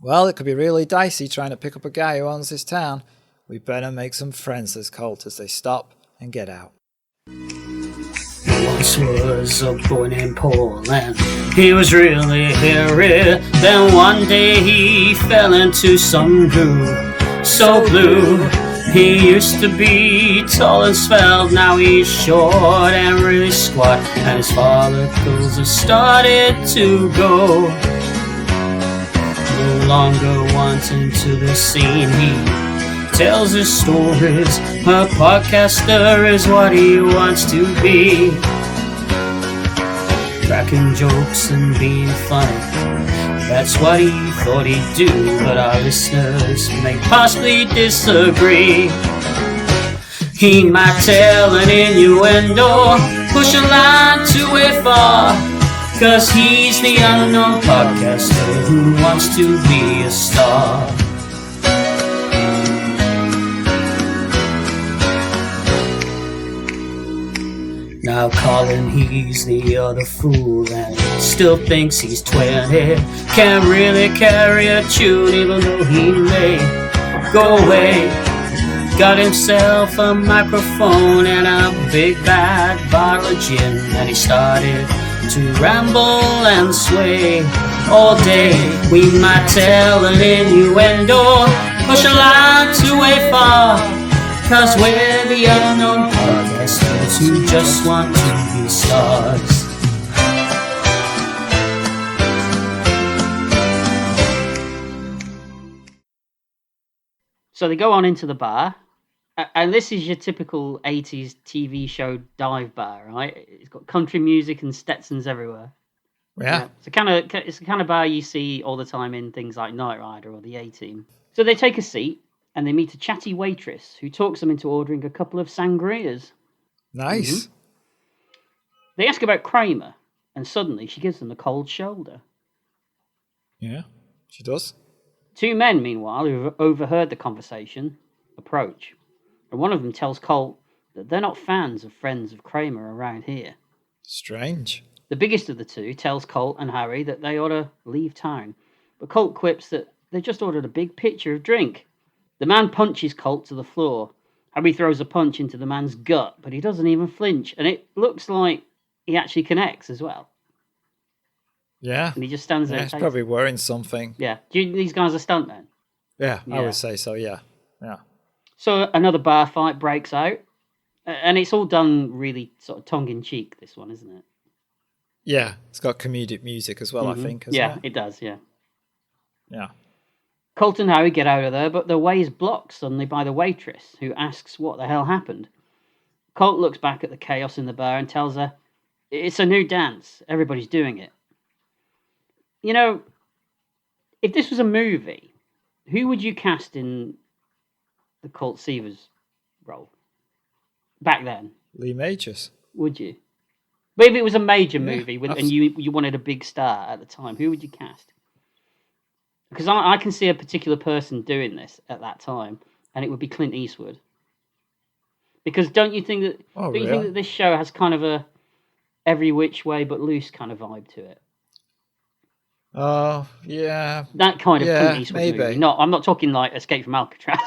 Well, it could be really dicey trying to pick up a guy who owns this town. We better make some friends, says Colt as they stop and get out. Once was a boy named Paul, and he was really hairy. Then one day he fell into some goo, so blue. He used to be tall and svelte, now he's short and really squat, and his follicles have started to go. No longer wanting to be seen, he tells his stories. A podcaster is what he wants to be. Cracking jokes and being funny, that's what he thought he'd do, but our listeners may possibly disagree. He might tell an innuendo, push a line too way far, 'cause he's the unknown podcaster who wants to be a star. Now Colin, he's the other fool and still thinks he's 20. Can't really carry a tune even though he may go away. Got himself a microphone and a big bad bottle of gin, and he started to ramble and sway all day. We might tell an innuendo, push a line too way far, 'cause we're the unknown podcasters who just want to be stars. So they go on into the bar, and this is your typical 80s TV show dive bar, right? It's got country music and Stetsons everywhere. Yeah. It's the kind of bar you see all the time in things like Knight Rider or the A-Team. So they take a seat, and they meet a chatty waitress who talks them into ordering a couple of sangrias. Nice. Mm-hmm. They ask about Kramer, and suddenly she gives them a cold shoulder. Yeah, she does. Two men, meanwhile, who overheard the conversation, approach, and one of them tells Colt that they're not fans of friends of Kramer around here. Strange. The biggest of the two tells Colt and Harry that they ought to leave town, but Colt quips that they just ordered a big pitcher of drink. The man punches Colt to the floor. Harry throws a punch into the man's gut, but he doesn't even flinch, and it looks like he actually connects as well. Yeah. And he just stands there. He's probably wearing something. Yeah. These guys are stuntmen? Yeah, I would say so, yeah. So another bar fight breaks out, and it's all done really sort of tongue-in-cheek, this one, isn't it? Yeah, it's got comedic music as well, I think, hasn't it does, yeah. Yeah. Colt and Harry get out of there, but their way is blocked suddenly by the waitress, who asks what the hell happened. Colt looks back at the chaos in the bar and tells her, it's a new dance, everybody's doing it. You know, if this was a movie, who would you cast in the Colt Seavers role? Back then. Lee Majors. Would you? But if it was a major movie and you wanted a big star at the time, who would you cast? Because I can see a particular person doing this at that time, and it would be Clint Eastwood. Because don't you think that? You think that this show has kind of a every which way but loose kind of vibe to it? Oh, yeah. That kind of Clint Eastwood maybe. movie. No, I'm not talking like Escape from Alcatraz.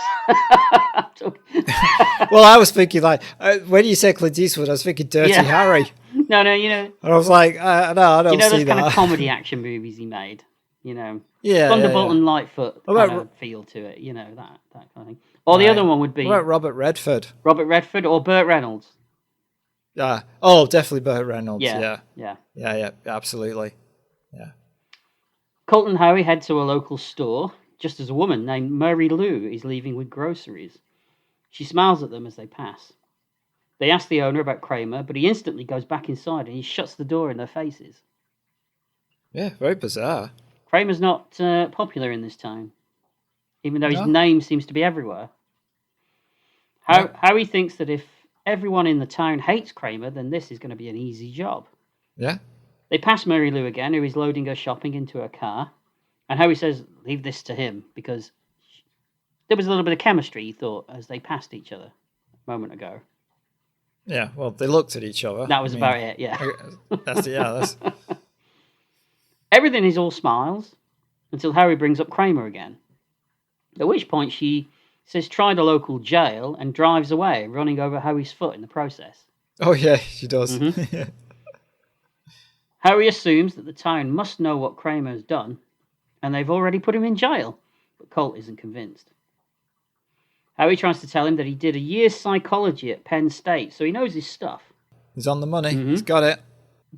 Well, I was thinking like when you said Clint Eastwood, I was thinking Dirty Harry. No, you know. And I was like, no, I don't see that. Those kind of comedy action movies he made. You know, yeah, Thunderbolt and Lightfoot kind of feel to it. You know, that kind of thing. Or the other one would be... What about Robert Redford? Robert Redford or Burt Reynolds? Yeah. Oh, definitely Burt Reynolds. Yeah, absolutely. Yeah. Colt and Harry head to a local store, just as a woman named Mary Lou is leaving with groceries. She smiles at them as they pass. They ask the owner about Kramer, but he instantly goes back inside and he shuts the door in their faces. Yeah, very bizarre. Kramer's not popular in this town, even though his name seems to be everywhere. Harry thinks that if everyone in the town hates Kramer, then this is going to be an easy job. Yeah. They pass Mary Lou again, who is loading her shopping into her car. And Harry says, leave this to him, because there was a little bit of chemistry, he thought, as they passed each other a moment ago. Yeah, well, they looked at each other. That was about it, yeah. That's Everything is all smiles until Harry brings up Kramer again. At which point she says try the local jail and drives away, running over Harry's foot in the process. Oh, yeah, she does. Mm-hmm. Harry assumes that the town must know what Kramer has done, and they've already put him in jail, but Colt isn't convinced. Harry tries to tell him that he did a year's psychology at Penn State, so he knows his stuff. He's on the money. Mm-hmm. He's got it.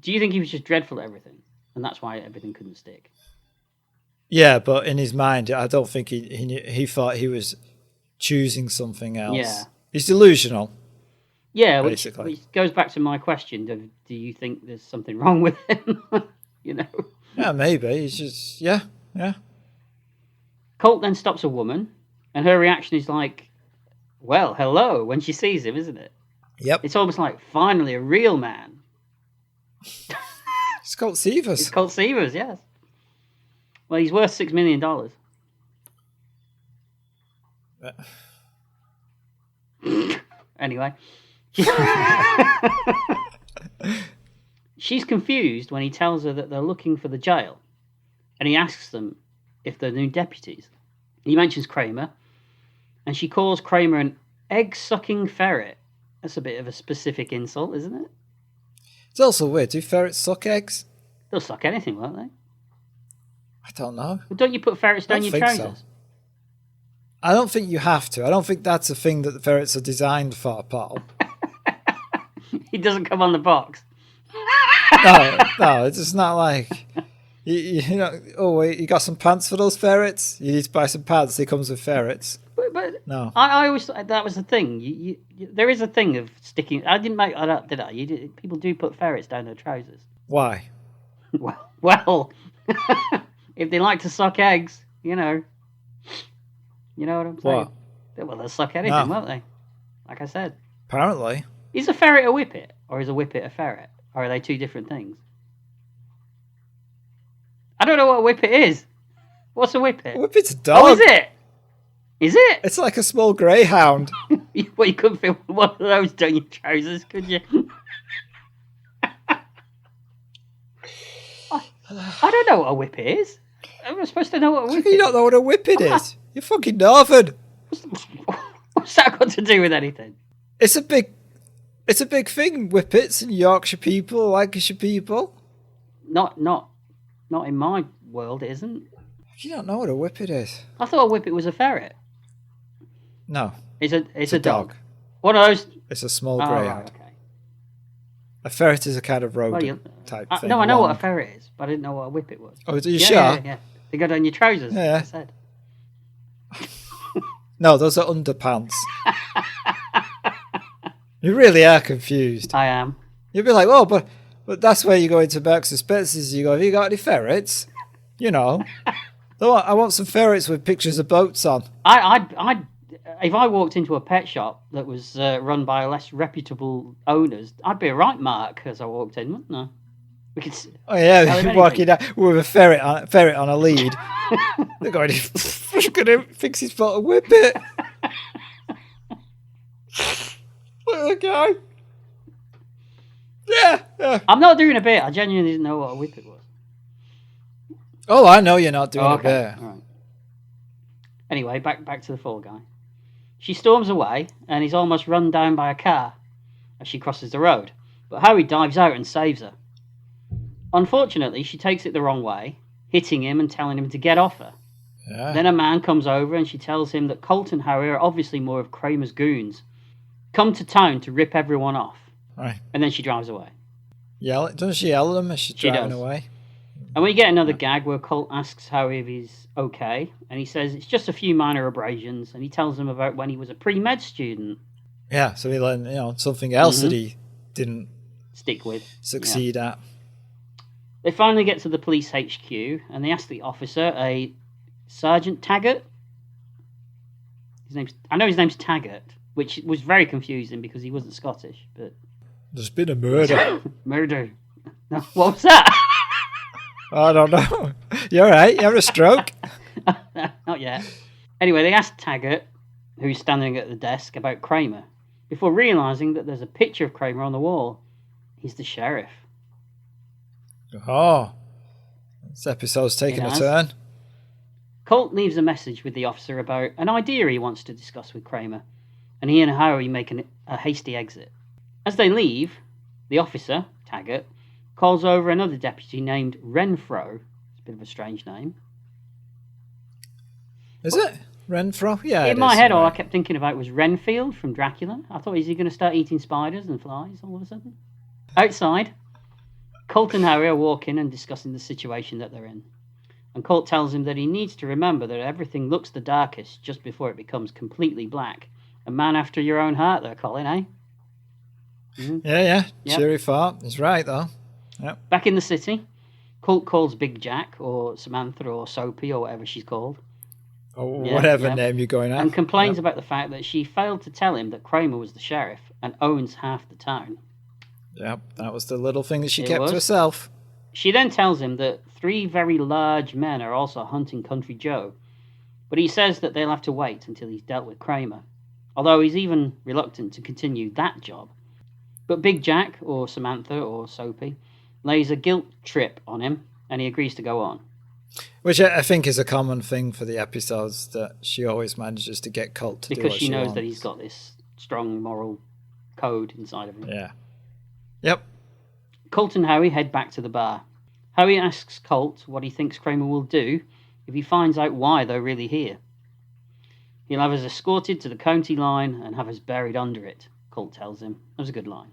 Do you think he was just dreadful at everything, and that's why everything couldn't stick? Yeah, but in his mind, I don't think he thought he was choosing something else. Yeah. He's delusional. Yeah, which goes back to my question. Do you think there's something wrong with him? You know? Yeah, maybe. He's just, yeah. Colt then stops a woman, and her reaction is like, well, hello, when she sees him, isn't it? Yep. It's almost like, finally, a real man. It's Colt Seavers. It's Colt Seavers, yes. Well, he's worth $6 million. Anyway. She's confused when he tells her that they're looking for the jail, and he asks them if they're new deputies. He mentions Kramer, and she calls Kramer an egg-sucking ferret. That's a bit of a specific insult, isn't it? It's also weird. Do ferrets suck eggs? They'll suck anything, won't they? I don't know. Well, don't you put ferrets down your trousers? So. I don't think you have to. I don't think that's a thing that the ferrets are designed for, Paul. He doesn't come on the box. No, it's just not like... You know, oh, wait, you got some pants for those ferrets? You need to buy some pants. It comes with ferrets. But no. I always thought that was the thing. You, there is a thing of sticking... I didn't make that up, did I? People do put ferrets down their trousers. Why? Well, if they like to suck eggs, you know. You know what I'm saying? What? Well, they'll suck anything, won't they? Like I said. Apparently. Is a ferret a whippet? Or is a whippet a ferret? Or are they two different things? I don't know what a whippet is. What's a whippet? A whippet's a dog. Oh, is it? Is it? It's like a small greyhound. Well, you couldn't fit one of those down your trousers, could you? I don't know what a whippet is. I'm supposed to know what a whippet is. You don't know what a whippet is? You're fucking northern. What's that got to do with anything? It's a big thing. Whippets and Yorkshire people, Lancashire people. Not in my world, it isn't. You don't know what a whippet is. I thought a whippet was a ferret. No. It's a dog. One of those. It's a small greyhound. Right, okay. A ferret is a kind of rodent type thing. No, I know what a ferret is, but I didn't know what a whippet was. Oh, are you sure? Yeah. They go down your trousers, yeah. I said. No, those are underpants. You really are confused. I am. You'll be like, oh, but that's where you go into Marks and Spencer's. You go, have you got any ferrets? You know. I want some ferrets with pictures of boats on. If I walked into a pet shop that was run by less reputable owners, I'd be a right mark as I walked in, wouldn't I? We could. Oh yeah, walking out with a ferret on a lead. They're going to fix his foot and whip it. Look at the guy. Yeah. I'm not doing a bit. I genuinely didn't know what a whippet was. Oh, I know you're not doing a bit. All right. Anyway, back to the Fall Guy. She storms away and is almost run down by a car as she crosses the road. But Harry dives out and saves her. Unfortunately, she takes it the wrong way, hitting him and telling him to get off her. Yeah. Then a man comes over and she tells him that Colt and Harry are obviously more of Kramer's goons. Come to town to rip everyone off. Right. And then she drives away. Doesn't she yell at him as she's driving away? And we get another gag where Colt asks Harry if he's okay, and he says it's just a few minor abrasions, and he tells him about when he was a pre-med student. Yeah, so he learned something else that he didn't succeed at. They finally get to the police HQ, and they ask the officer, a Sergeant Taggart. I know his name's Taggart, which was very confusing because he wasn't Scottish. But there's been a murder. Murder. No, what was that? I don't know. You're right. You have a stroke. Not yet. Anyway, they asked Taggart, who's standing at the desk, about Kramer, before realising that there's a picture of Kramer on the wall. He's the sheriff. Oh, this episode's taking a turn. Colt leaves a message with the officer about an idea he wants to discuss with Kramer, and he and Howie make a hasty exit. As they leave, the officer, Taggart, calls over another deputy named Renfro. It's a bit of a strange name. Is it? Renfro? Yeah. In my head, all I kept thinking about was Renfield from Dracula. I thought, is he going to start eating spiders and flies all of a sudden? Outside, Colt and Howie are walking and discussing the situation that they're in. And Colt tells him that he needs to remember that everything looks the darkest just before it becomes completely black. A man after your own heart there, Colin, eh? Mm-hmm. Yeah. Yep. Cheery fart. He's right, though. Yep. Back in the city, Colt calls Big Jack, or Samantha, or Soapy, or whatever she's called. Or whatever name you're going at. And complains about the fact that she failed to tell him that Kramer was the sheriff and owns half the town. Yep, that was the little thing that she kept to herself. She then tells him that 3 very large men are also hunting Country Joe, but he says that they'll have to wait until he's dealt with Kramer, although he's even reluctant to continue that job. But Big Jack, or Samantha, or Soapy, lays a guilt trip on him, and he agrees to go on. Which I think is a common thing for the episodes, that she always manages to get Colt to do what she wants. Because she knows that he's got this strong moral code inside of him. Yeah. Yep. Colt and Howie head back to the bar. Howie asks Colt what he thinks Kramer will do if he finds out why they're really here. He'll have us escorted to the county line and have us buried under it, Colt tells him. That was a good line.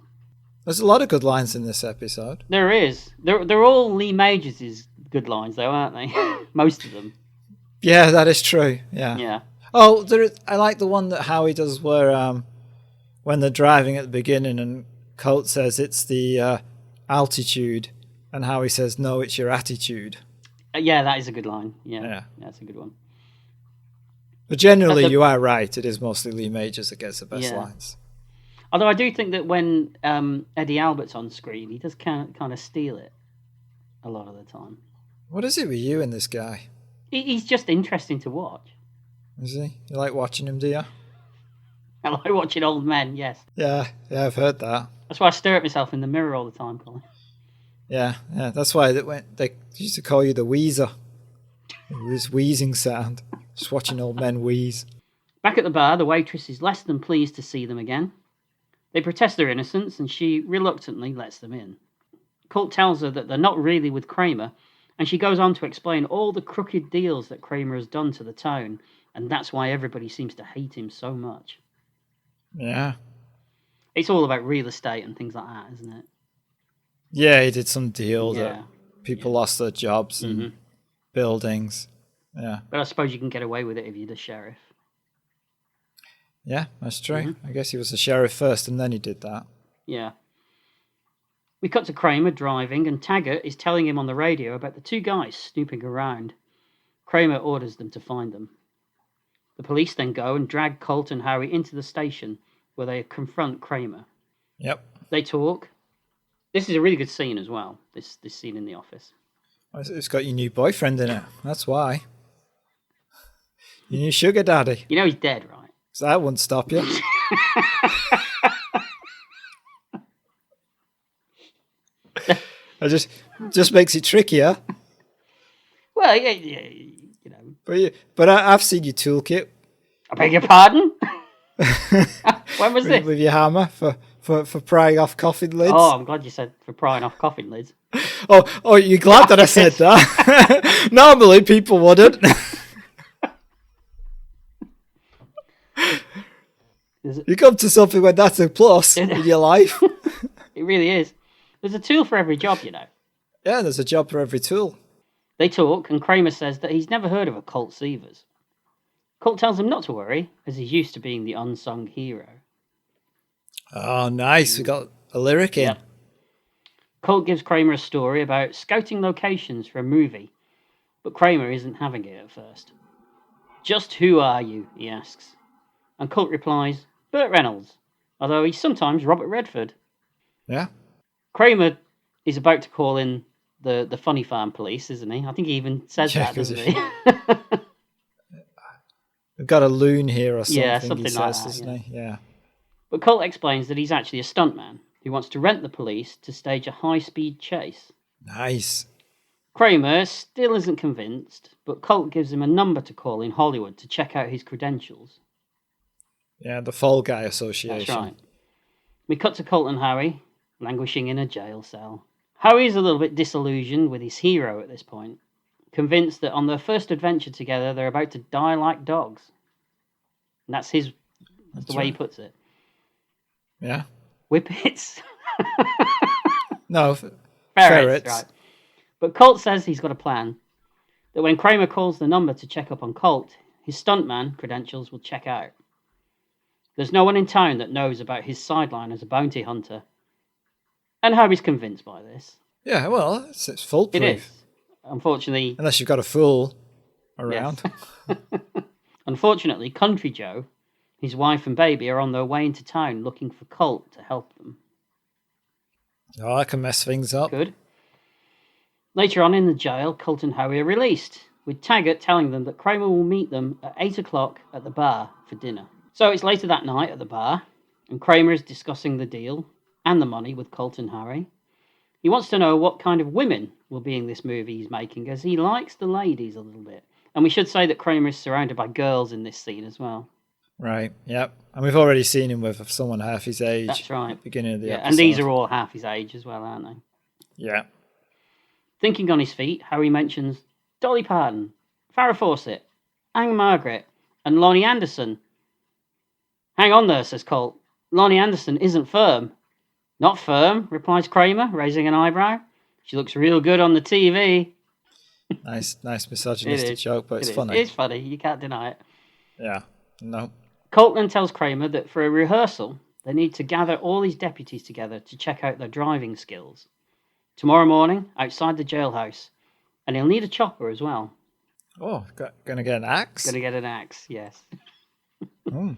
There's a lot of good lines in this episode. There is. They're all Lee Majors' good lines, though, aren't they? Most of them. Yeah, that is true. Yeah. Oh, I like the one that Howie does where when they're driving at the beginning and Colt says it's the altitude, and Howie says, no, it's your attitude. Yeah, that is a good line. Yeah, that's a good one. But generally, you are right. It is mostly Lee Majors that gets the best lines. Although I do think that when Eddie Albert's on screen, he does kind of steal it a lot of the time. What is it with you and this guy? He's just interesting to watch. Is he? You like watching him, do you? I like watching old men, yes. Yeah, I've heard that. That's why I stare at myself in the mirror all the time, Colin. Yeah, that's why they used to call you the wheezer. This wheezing sound. Just watching old men wheeze. Back at the bar, the waitress is less than pleased to see them again. They protest their innocence, and she reluctantly lets them in. Colt tells her that they're not really with Kramer, and she goes on to explain all the crooked deals that Kramer has done to the town, and that's why everybody seems to hate him so much. Yeah. It's all about real estate and things like that, isn't it? Yeah, he did some deal that people lost their jobs and buildings. Yeah. But I suppose you can get away with it if you're the sheriff. Yeah, that's true. I guess he was the sheriff first and then he did that. Yeah. We cut to Kramer driving, and Taggart is telling him on the radio about the 2 guys snooping around. Kramer orders them to find them. The police then go and drag Colt and Howie into the station, where they confront Kramer. Yep. They talk. This is a really good scene as well, this scene in the office. It's got your new boyfriend in it. That's why. Your new sugar daddy. You know he's dead, right? So that wouldn't stop you. It just makes it trickier. Well, yeah, you know. But I've seen your toolkit. I beg your pardon? When was this? With your hammer for prying off coffin lids. Oh, I'm glad you said for prying off coffin lids. Oh, you're glad that I said that? Normally people wouldn't. You come to something when that's a plus in your life. It really is. There's a tool for every job, you know. Yeah, there's a job for every tool. They talk, and Kramer says that he's never heard of a Colt Seavers. Colt tells him not to worry, as he's used to being the unsung hero. Oh, nice. We got a lyric in. Yep. Colt gives Kramer a story about scouting locations for a movie, but Kramer isn't having it at first. Just who are you, he asks. And Colt replies, Burt Reynolds, although he's sometimes Robert Redford. Yeah. Kramer is about to call in the funny farm police, isn't he? I think he even says Yeah, that, 'cause doesn't he? we've got a loon here or something, Yeah, he something like says, that, doesn't yeah. he? Yeah. But Colt explains that he's actually a stuntman who wants to rent the police to stage a high-speed chase. Nice. Kramer still isn't convinced, but Colt gives him a number to call in Hollywood to check out his credentials. Yeah, the Fall Guy Association. That's right. We cut to Colt and Harry, languishing in a jail cell. Harry's a little bit disillusioned with his hero at this point, convinced that on their first adventure together, they're about to die like dogs. And that's the way he puts it. Yeah. Whippets. No, Ferrets. Right. But Colt says he's got a plan. That when Kramer calls the number to check up on Colt, his stuntman credentials will check out. There's no one in town that knows about his sideline as a bounty hunter. And Harry's convinced by this. Yeah, well, it's foolproof. It is. Unfortunately... Unless you've got a fool around. Yes. Unfortunately, Country Joe, his wife and baby are on their way into town looking for Colt to help them. Oh, that can mess things up. Good. Later on in the jail, Colt and Harry are released, with Taggart telling them that Kramer will meet them at 8 o'clock at the bar for dinner. So it's later that night at the bar, and Kramer is discussing the deal and the money with Colt and Harry. He wants to know what kind of women will be in this movie he's making, as he likes the ladies a little bit. And we should say that Kramer is surrounded by girls in this scene as well. Right, yep. And we've already seen him with someone half his age. That's right. At the beginning of the episode. And these are all half his age as well, aren't they? Yeah. Thinking on his feet, Harry mentions Dolly Parton, Farrah Fawcett, Anne Margaret, and Lonnie Anderson. Hang on there, says Colt. Lonnie Anderson isn't firm. Not firm, replies Kramer, raising an eyebrow. She looks real good on the TV. Nice misogynistic joke, but it's funny. It's funny, you can't deny it. Yeah, no. Colt then tells Kramer that for a rehearsal, they need to gather all his deputies together to check out their driving skills. Tomorrow morning, outside the jailhouse. And he'll need a chopper as well. Oh, gonna get an axe? Gonna get an axe, yes. Mm.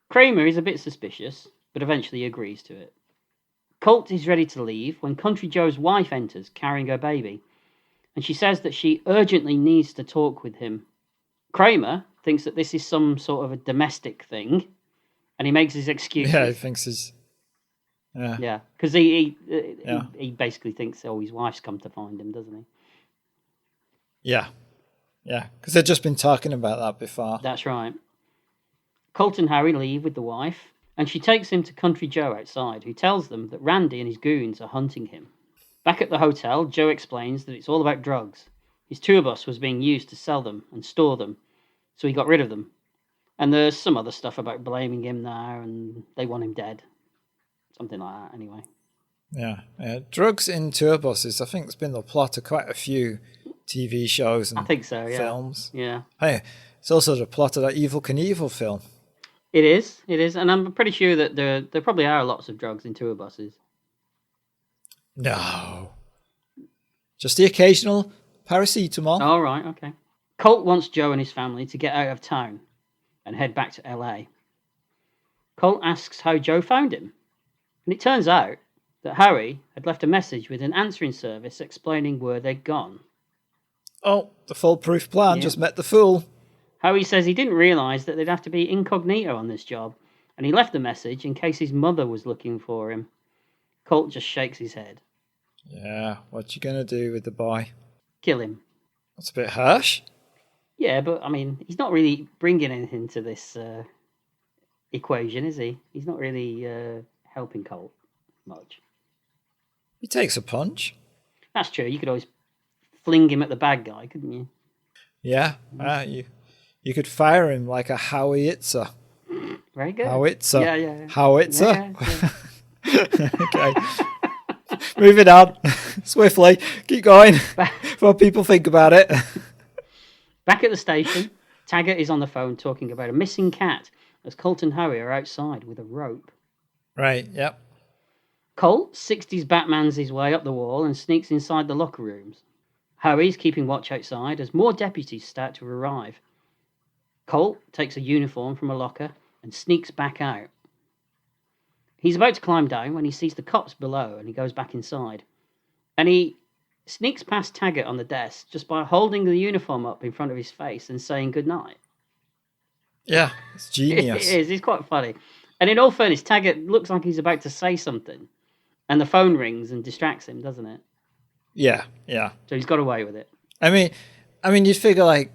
Kramer is a bit suspicious, but eventually agrees to it. Colt is ready to leave when Country Joe's wife enters, carrying her baby, and she says that she urgently needs to talk with him. Kramer thinks that this is some sort of a domestic thing, and he makes his excuses. Yeah, he thinks he's... Yeah. Yeah, because he basically thinks, his wife's come to find him, doesn't he? Yeah. Yeah, because they've just been talking about that before. That's right. Colt and Harry leave with the wife, and she takes him to Country Joe outside, who tells them that Randy and his goons are hunting him. Back at the hotel, Joe explains that it's all about drugs. His tour bus was being used to sell them and store them, so he got rid of them. And there's some other stuff about blaming him now, and they want him dead. Something like that, anyway. Yeah. Drugs in tour buses, I think it's been the plot of quite a few TV shows and I think so, yeah. films. Yeah. Hey, it's also the plot of that Evel Knievel film. It is, and I'm pretty sure that there probably are lots of drugs in tour buses. No. Just the occasional paracetamol. Oh, right, okay. Colt wants Joe and his family to get out of town and head back to LA. Colt asks how Joe found him, and it turns out that Harry had left a message with an answering service explaining where they'd gone. Oh, the foolproof plan just met the fool. Harry says he didn't realise that they'd have to be incognito on this job, and he left the message in case his mother was looking for him. Colt just shakes his head. Yeah, what you gonna do with the boy? Kill him. That's a bit harsh. Yeah, but, I mean, he's not really bringing anything to this equation, is he? He's not really helping Colt much. He takes a punch. That's true. You could always fling him at the bad guy, couldn't you? Yeah, you could fire him like a howitzer. Very good. Howitzer. Yeah. Howitzer. Yeah. Okay. Moving on swiftly. Keep going before people think about it. Back at the station, Taggart is on the phone talking about a missing cat as Colt and Harry are outside with a rope. Right, yep. Colt 60s Batmans his way up the wall and sneaks inside the locker rooms. Harry's keeping watch outside as more deputies start to arrive. Colt takes a uniform from a locker and sneaks back out. He's about to climb down when he sees the cops below and he goes back inside. And he sneaks past Taggart on the desk just by holding the uniform up in front of his face and saying goodnight. Yeah, it's genius. It is. It's quite funny. And in all fairness, Taggart looks like he's about to say something, and the phone rings and distracts him, doesn't it? Yeah. So he's got away with it. I mean, you'd figure like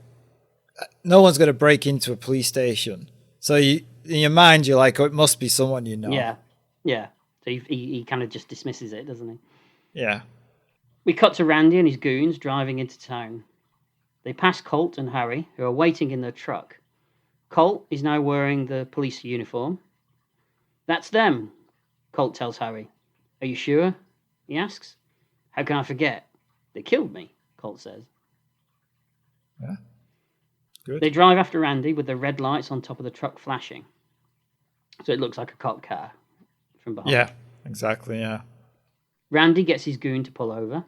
no one's going to break into a police station, so in your mind you're like, oh, it must be someone you know. Yeah. So he kind of just dismisses it, doesn't he? Yeah. We cut to Randy and his goons driving into town. They pass Colt and Harry, who are waiting in their truck. Colt is now wearing the police uniform. That's them, Colt tells Harry. Are you sure? He asks. How can I forget? They killed me, Colt says. Yeah. Good. They drive after Randy with the red lights on top of the truck flashing. So it looks like a cop car from behind. Yeah, exactly, yeah. Randy gets his goon to pull over.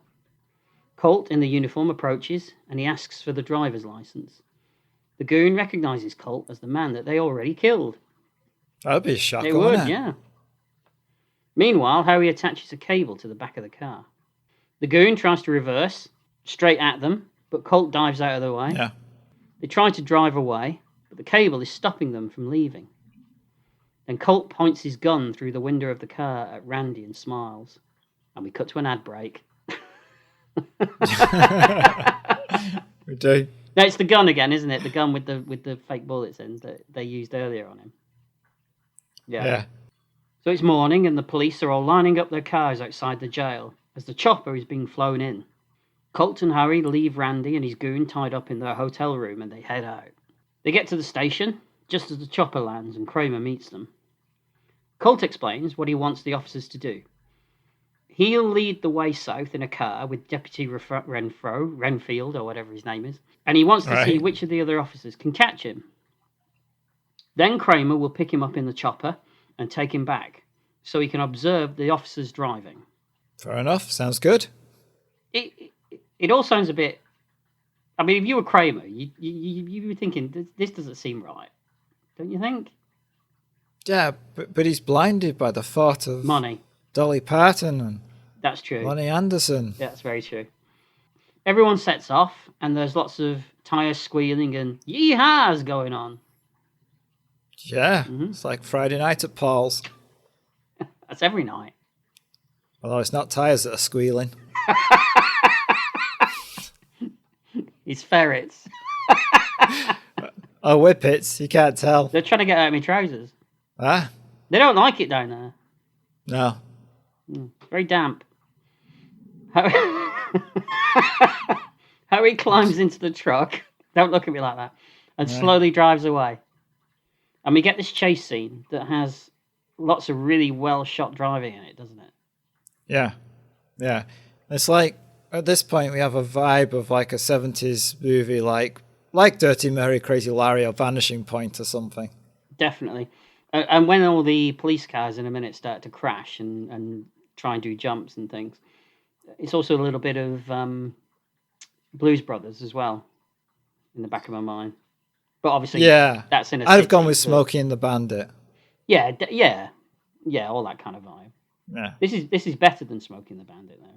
Colt in the uniform approaches and he asks for the driver's license. The goon recognizes Colt as the man that they already killed. That'd be a shock, It wouldn't would, it? yeah. Meanwhile, Harry attaches a cable to the back of the car. The goon tries to reverse, straight at them, but Colt dives out of the way. Yeah. They try to drive away, but the cable is stopping them from leaving. Then Colt points his gun through the window of the car at Randy and smiles. And we cut to an ad break. We do. No, it's the gun again, isn't it? The gun with the fake bullets in that they used earlier on him. Yeah. So it's morning and the police are all lining up their cars outside the jail as the chopper is being flown in. Colt and Harry leave Randy and his goon tied up in their hotel room and they head out. They get to the station just as the chopper lands and Kramer meets them. Colt explains what he wants the officers to do. He'll lead the way south in a car with Deputy Renfield, or whatever his name is, and he wants to see which of the other officers can catch him. Then Kramer will pick him up in the chopper and take him back, so he can observe the officers driving. Fair enough. Sounds good. It all sounds a bit... I mean, if you were Kramer, you were thinking, this doesn't seem right. Don't you think? Yeah, but he's blinded by the thought of... money. Dolly Parton and That's true. Lonnie Anderson. That's very true. Everyone sets off, and there's lots of tyres squealing and yee-haws going on. Yeah, It's like Friday night at Paul's. That's every night. Although it's not tyres that are squealing. It's ferrets. Oh, whippets, you can't tell. They're trying to get out of my trousers. Ah? They don't like it down there. No. Very damp. Harry climbs into the truck. Don't look at me like that. And slowly drives away. And we get this chase scene that has lots of really well shot driving in it, doesn't it? Yeah. It's like, at this point, we have a vibe of like a 70s movie like Dirty Mary, Crazy Larry, or Vanishing Point or something. Definitely. And when all the police cars in a minute start to crash and try and do jumps and things, it's also a little bit of Blues Brothers as well in the back of my mind. But obviously, that's in a... I'd have gone with Smokey and the Bandit. Yeah, all that kind of vibe. Yeah. This is better than Smokey and the Bandit, though.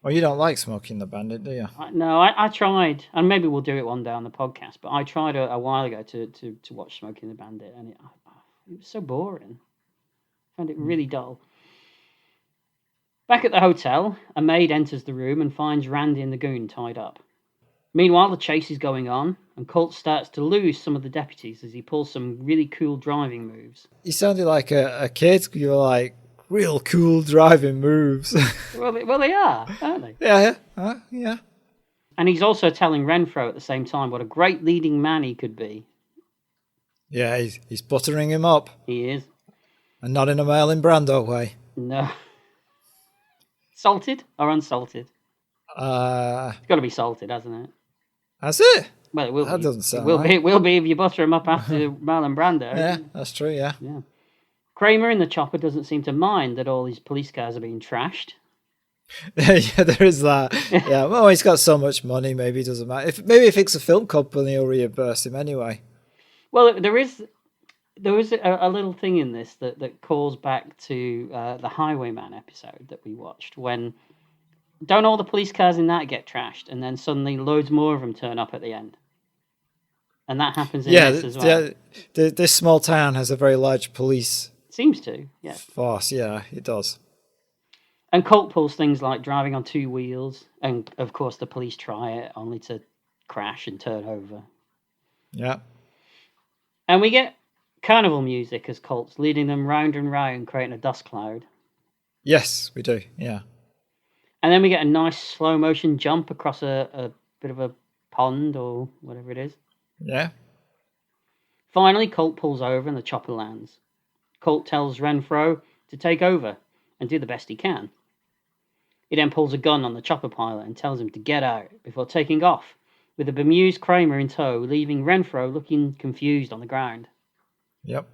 Well, you don't like Smokey and the Bandit, do you? No, I tried, and maybe we'll do it one day on the podcast, but I tried a while ago to watch Smokey and the Bandit, and it was so boring. I found it really dull. Back at the hotel, a maid enters the room and finds Randy and the goon tied up. Meanwhile, the chase is going on, and Colt starts to lose some of the deputies as he pulls some really cool driving moves. You sounded like a kid. You were like, real cool driving moves. Well, they are, aren't they? Yeah. And he's also telling Renfro at the same time what a great leading man he could be. Yeah, he's buttering him up. He is. And not in a Marlon Brando way. No. Salted or unsalted? It's got to be salted, hasn't it? Has it? Well, it will that be. Doesn't sound It will be if you butter him up after Marlon Brando. Yeah, that's true, yeah. Kramer in the chopper doesn't seem to mind that all his police cars are being trashed. Yeah, there is that. Yeah, well, he's got so much money, maybe it doesn't matter. Maybe if it's a film company, he'll reimburse him anyway. Well, there is a little thing in this that calls back to the Highwayman episode that we watched when Don't all the police cars in that get trashed, and then suddenly loads more of them turn up at the end? And that happens in this as well. This small town has a very large police Seems to, yeah. force. Yeah, it does. And Colt pulls things like driving on 2 wheels, and of course the police try it, only to crash and turn over. Yeah. And we get carnival music as Colt's leading them round and round, creating a dust cloud. Yes, we do. Yeah. And then we get a nice slow motion jump across a bit of a pond or whatever it is. Yeah. Finally, Colt pulls over and the chopper lands. Colt tells Renfro to take over and do the best he can. He then pulls a gun on the chopper pilot and tells him to get out before taking off, with the bemused Kramer in tow, leaving Renfro looking confused on the ground. Yep.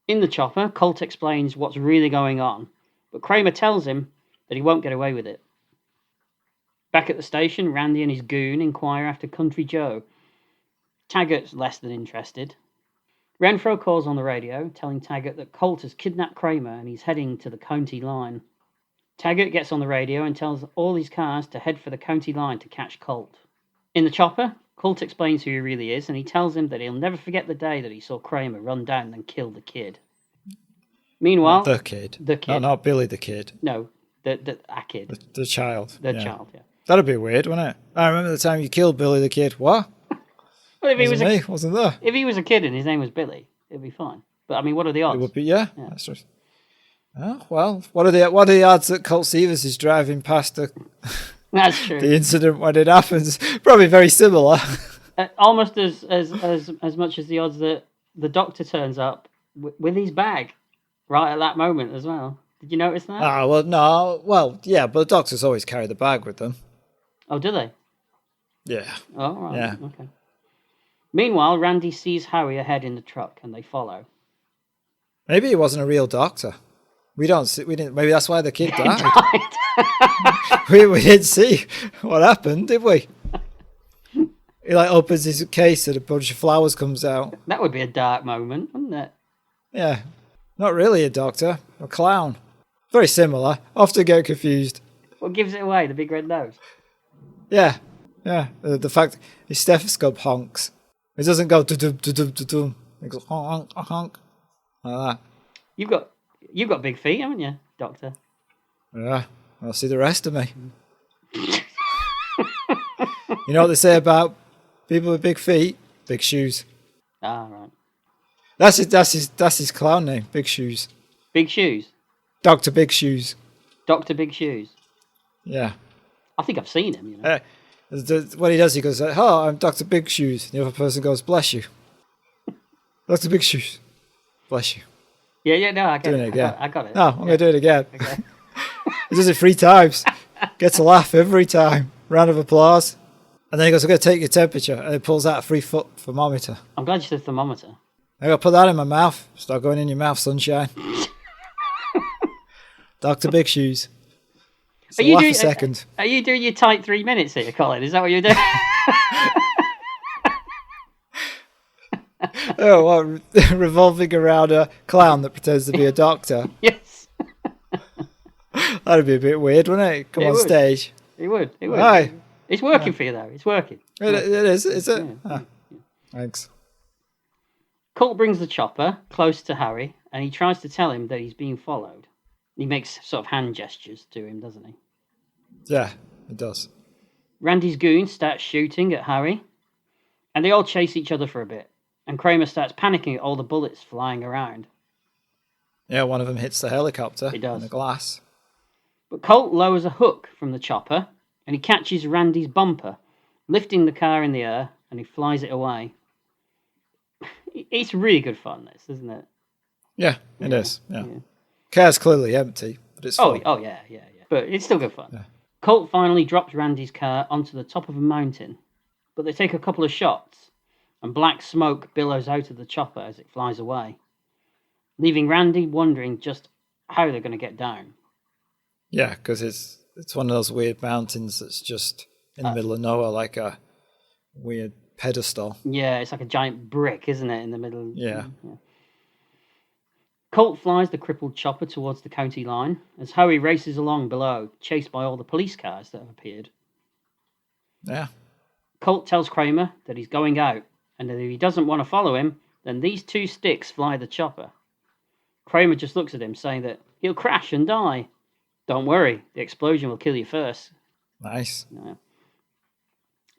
In the chopper, Colt explains what's really going on, but Kramer tells him that he won't get away with it. Back at the station, Randy and his goon inquire after Country Joe. Taggart's less than interested. Renfro calls on the radio, telling Taggart that Colt has kidnapped Kramer and he's heading to the county line. Taggart gets on the radio and tells all his cars to head for the county line to catch Colt. In the chopper, Colt explains who he really is, and he tells him that he'll never forget the day that he saw Kramer run down and kill the kid. Meanwhile... The kid. The kid. Not Billy the kid. No, a kid. The child. The child, yeah. That'd be weird, wouldn't it? I remember the time you killed Billy the kid. What? Well, if he was me, wasn't there? If he was a kid and his name was Billy, it'd be fine. But I mean, what are the odds? It would be, yeah. That's right. Oh, well, what are the odds that Colt Seavers is driving past That's true. the incident when it happens? Probably very similar. Almost as much as the odds that the doctor turns up with his bag right at that moment as well. Did you notice that? Ah, well, no. Well, yeah, but the doctors always carry the bag with them. Oh, do they? Yeah. Oh, right. Yeah. Okay. Meanwhile, Randy sees Harry ahead in the truck, and they follow. Maybe he wasn't a real doctor. We didn't. Maybe that's why the kid died. we didn't see what happened, did we? He opens his case and a bunch of flowers comes out. That would be a dark moment, wouldn't it? Yeah. Not really a doctor. A clown. Very similar. Often get confused. What gives it away? The big red nose? Yeah. Yeah. The fact his stethoscope honks. It doesn't go do-dum. It goes honk, honk, honk. Like that. You've got big feet, haven't you, Doctor? Yeah. I'll see the rest of me. You know what they say about people with big feet? Big shoes. Ah, right. That's his clown name. Big Shoes. Big Shoes? Dr. Big Shoes. Dr. Big Shoes? Yeah. I think I've seen him, you know. What he does, he goes, "Oh, I'm Dr. Big Shoes." The other person goes, "Bless you." Dr. Big Shoes. Bless you. Yeah, no, I get Doing it again. I got it. No, I'm going to do it again. Okay. He does it 3 times. Gets a laugh every time. Round of applause. And then he goes, "I'm going to take your temperature." And he pulls out a 3-foot thermometer. I'm glad you said thermometer. I got to put that in my mouth. Start going in your mouth, sunshine. Dr. Big Shoes. It's a laugh a second. Are you doing your tight 3 minutes here, Colin? Is that what you're doing? Oh, what? Revolving around a clown that pretends to be a doctor. Yes. That'd be a bit weird, wouldn't it? Come on stage. It would. Aye. It's working for you, though. It's working. It is, is it? Yeah. Ah, thanks. Colt brings the chopper close to Harry, and he tries to tell him that he's being followed. He makes sort of hand gestures to him, doesn't he? Yeah, it does. Randy's goon starts shooting at Harry, and they all chase each other for a bit. And Kramer starts panicking at all the bullets flying around. Yeah, one of them hits the helicopter. It does. In the glass. But Colt lowers a hook from the chopper, and he catches Randy's bumper, lifting the car in the air, and he flies it away. It's really good fun, this, isn't it? Yeah, it is. Yeah. Car's clearly empty, but it's fun. Oh, yeah. But it's still good fun. Yeah. Colt finally drops Randy's car onto the top of a mountain, but they take a couple of shots, and black smoke billows out of the chopper as it flies away, leaving Randy wondering just how they're going to get down. Yeah, because it's one of those weird mountains that's just in the middle of nowhere, like a weird pedestal. Yeah, it's like a giant brick, isn't it, in the middle? Yeah. Colt flies the crippled chopper towards the county line as Howie races along below, chased by all the police cars that have appeared. Yeah. Colt tells Kramer that he's going out, and that if he doesn't want to follow him, then these 2 sticks fly the chopper. Kramer just looks at him, saying that he'll crash and die. Don't worry, the explosion will kill you first. Nice. No.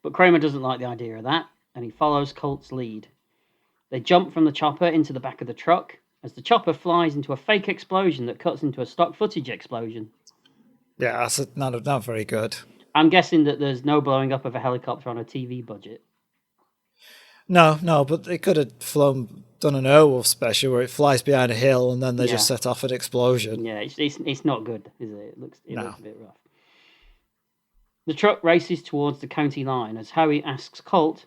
But Kramer doesn't like the idea of that, and he follows Colt's lead. They jump from the chopper into the back of the truck, as the chopper flies into a fake explosion that cuts into a stock footage explosion. Yeah, that's not very good. I'm guessing that there's no blowing up of a helicopter on a TV budget. No, but they could have done an Airwolf special where it flies behind a hill and then they just set off an explosion. Yeah, it's not good, is it? It looks a bit rough. The truck races towards the county line as Howie asks Colt,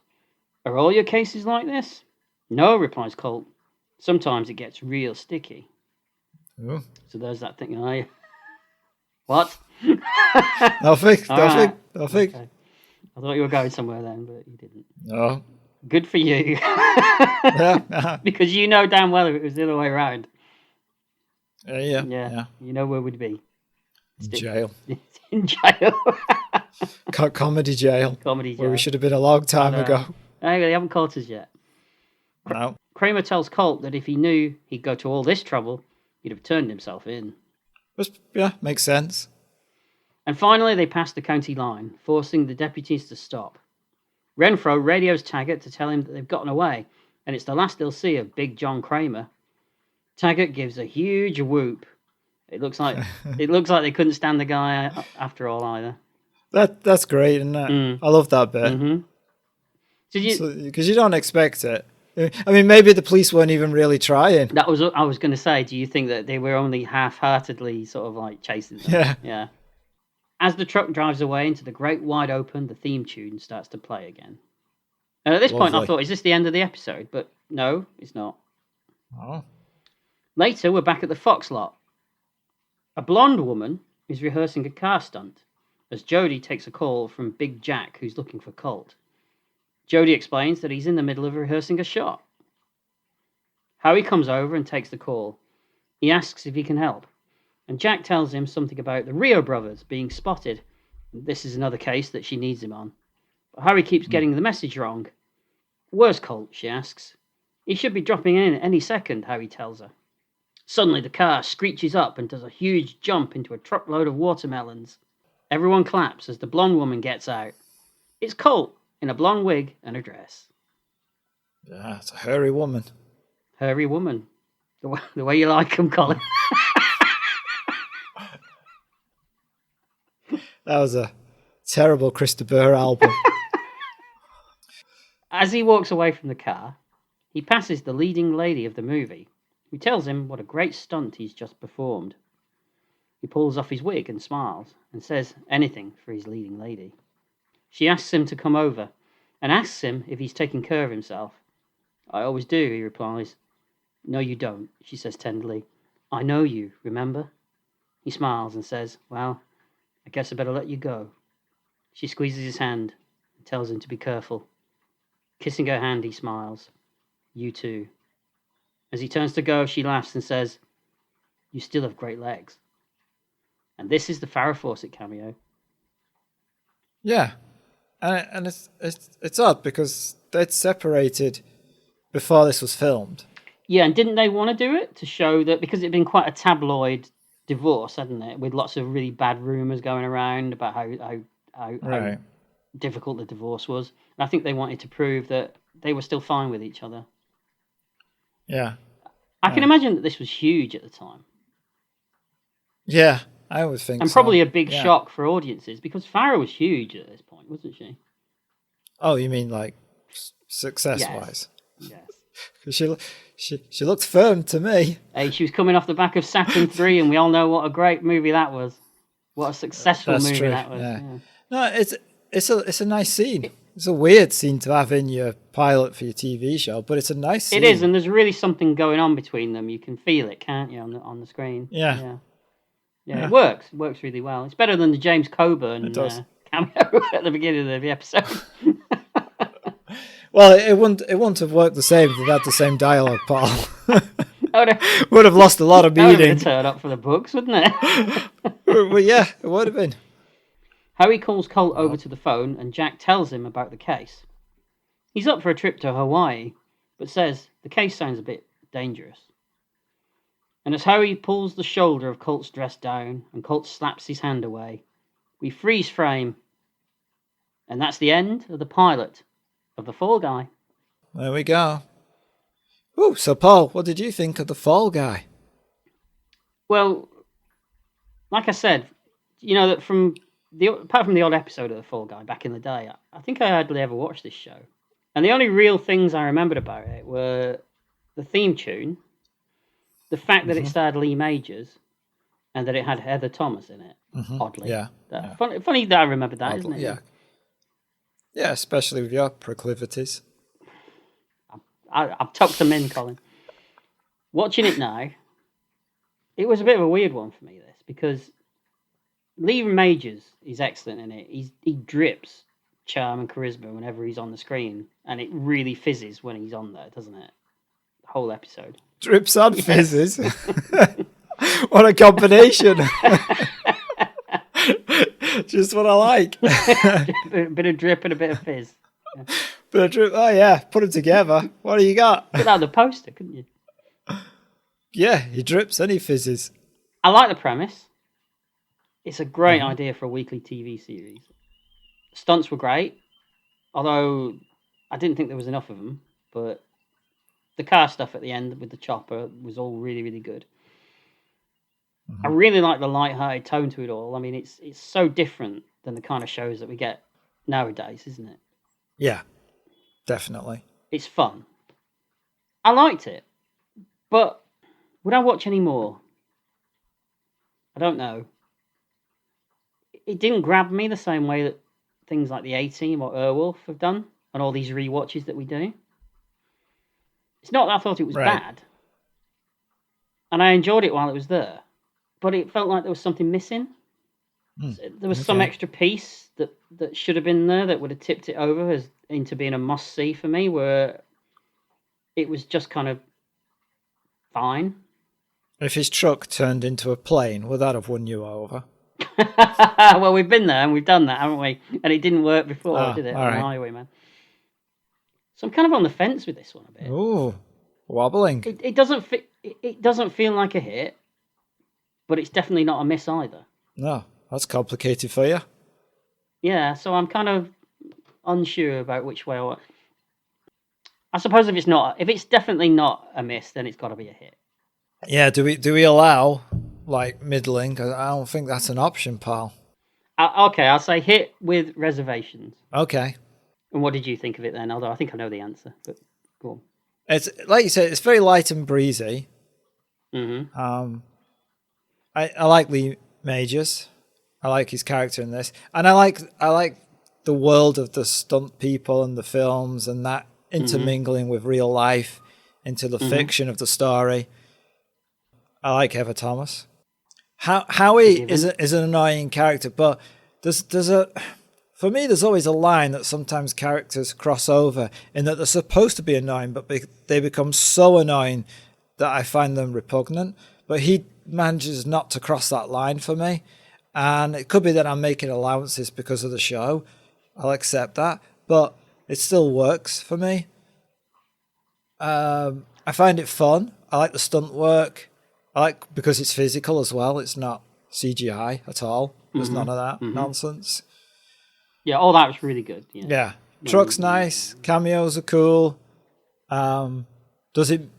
"Are all your cases like this?" "No," replies Colt. "Sometimes it gets real sticky." Ooh. So there's that thing. What? Nothing. Okay. I thought you were going somewhere then, but you didn't. No. Good for you. Yeah. Because you know damn well if it was the other way around. Yeah. You know where we'd be. In jail. In jail. Comedy jail. Comedy jail. Where we should have been a long time ago. Hey, they haven't caught us yet. No. Kramer tells Colt that if he knew he'd go to all this trouble, he'd have turned himself in. Yeah, makes sense. And finally, they pass the county line, forcing the deputies to stop. Renfro radios Taggart to tell him that they've gotten away, and it's the last they'll see of Big John Kramer. Taggart gives a huge whoop. It looks like they couldn't stand the guy after all either. That's great, isn't it? I love that bit. Mm-hmm. Because you don't expect it. I mean, maybe the police weren't even really trying. That was I was going to say. Do you think that they were only half-heartedly sort of like chasing them? Yeah. As the truck drives away into the great wide open, the theme tune starts to play again. And at this point, I thought, is this the end of the episode? But no, it's not. Oh. Later, we're back at the Fox lot. A blonde woman is rehearsing a car stunt as Jody takes a call from Big Jack, who's looking for Colt. Jody explains that he's in the middle of rehearsing a shot. Howie comes over and takes the call. He asks if he can help, and Jack tells him something about the Rio brothers being spotted. This is another case that she needs him on. But Howie keeps getting the message wrong. "Where's Colt?" she asks. "He should be dropping in any second," Howie tells her. Suddenly the car screeches up and does a huge jump into a truckload of watermelons. Everyone claps as the blonde woman gets out. It's Colt, in a blonde wig and a dress. Yeah, it's a hairy woman. Hairy woman. The way you like them, Colin. That was a terrible Christopher album. As he walks away from the car, he passes the leading lady of the movie, who tells him what a great stunt he's just performed. He pulls off his wig and smiles, and says anything for his leading lady. She asks him to come over, and asks him if he's taking care of himself. "I always do," he replies. "No, you don't," she says tenderly. "I know you, remember?" He smiles and says, "Well, I guess I better let you go." She squeezes his hand and tells him to be careful. Kissing her hand, he smiles. "You too." As he turns to go, she laughs and says, "You still have great legs." And this is the Farrah Fawcett cameo. Yeah, and it's odd because they'd separated before this was filmed. Yeah, and didn't they want to do it to show that, because it'd been quite a tabloid divorce, hadn't it, with lots of really bad rumours going around about how difficult the divorce was. And I think they wanted to prove that they were still fine with each other. Yeah. I can imagine that this was huge at the time. Yeah, I would think and so. Probably a big shock for audiences, because Farrah was huge at this point, wasn't she? Oh, you mean like success-wise? Yes. She looked firm to me. Hey, she was coming off the back of Saturn 3, and we all know what a great movie that was. What a successful movie that was. Yeah. Yeah. No, it's a nice scene. It's a weird scene to have in your pilot for your TV show, but it's a nice scene. It is, and there's really something going on between them. You can feel it, can't you, on the screen? Yeah. It works. It works really well. It's better than the James Coburn cameo at the beginning of the episode. Well, it wouldn't have worked the same if they had the same dialogue, Paul. Would have lost a lot of That would have been meaning. a turn up for the books, wouldn't it? Well, yeah, it would have been. Harry calls Colt over to the phone and Jack tells him about the case. He's up for a trip to Hawaii, but says the case sounds a bit dangerous. And as Harry pulls the shoulder of Colt's dress down and Colt slaps his hand away, we freeze frame. And that's the end of the pilot of The Fall Guy. There we go. Ooh, so Paul, what did you think of The Fall Guy? Well, like I said, that apart from the odd episode of The Fall Guy back in the day, I think I hardly ever watched this show. And the only real things I remembered about it were the theme tune, the fact that it starred Lee Majors, and that it had Heather Thomas in it, oddly. Yeah. Funny that I remembered that, Oddly, isn't it? Yeah. Yeah, especially with your proclivities. I've tucked them in, Colin. Watching it now, it was a bit of a weird one for me, this, because Lee Majors is excellent in it. He drips charm and charisma whenever he's on the screen, and it really fizzes when he's on there, doesn't it? The whole episode. Drips and fizzes. What a combination. Just what I like. A bit of drip and a bit of fizz. Yeah. Bit of drip. Oh, yeah. Put them together. What do you got? Put that on the poster, couldn't you? Yeah, he drips and he fizzes. I like the premise. It's a great idea for a weekly TV series. Stunts were great, although I didn't think there was enough of them. But the car stuff at the end with the chopper was all really, really good. I really like the light-hearted tone to it all. I mean, it's so different than the kind of shows that we get nowadays, isn't it? Yeah, definitely. It's fun. I liked it, but would I watch any more? I don't know. It didn't grab me the same way that things like The A-Team or Airwolf have done, and all these rewatches that we do. It's not that I thought it was bad, and I enjoyed it while it was there. But it felt like there was something missing. There was some extra piece that should have been there that would have tipped it over into being a must-see for me, where it was just kind of fine. If his truck turned into a plane, would that have won you over? Well, we've been there and we've done that, haven't we? And it didn't work before, did it? On the highway, man. So I'm kind of on the fence with this one a bit. Ooh, wobbling. It doesn't feel like a hit. But it's definitely not a miss either. No, that's complicated for you. Yeah, so I'm kind of unsure about which way I suppose if it's definitely not a miss, then it's got to be a hit. Yeah, do we allow like middling? I don't think that's an option, pal. Okay, I'll say hit with reservations. Okay. And what did you think of it then? Although I think I know the answer, but go on. It's like you said, it's very light and breezy. I like Lee Majors. I like his character in this, and I like the world of the stunt people and the films and that intermingling with real life into the fiction of the story. I like Heather Thomas. Howie is an annoying character, but for me there's always a line that sometimes characters cross over in that they're supposed to be annoying, but they become so annoying that I find them repugnant. But he manages not to cross that line for me. And it could be that I'm making allowances because of the show. I'll accept that. But it still works for me. I find it fun. I like the stunt work. I like because it's physical as well. It's not CGI at all. There's none of that nonsense. Yeah, all that was really good. Yeah. Truck's nice. Cameos are cool. Does it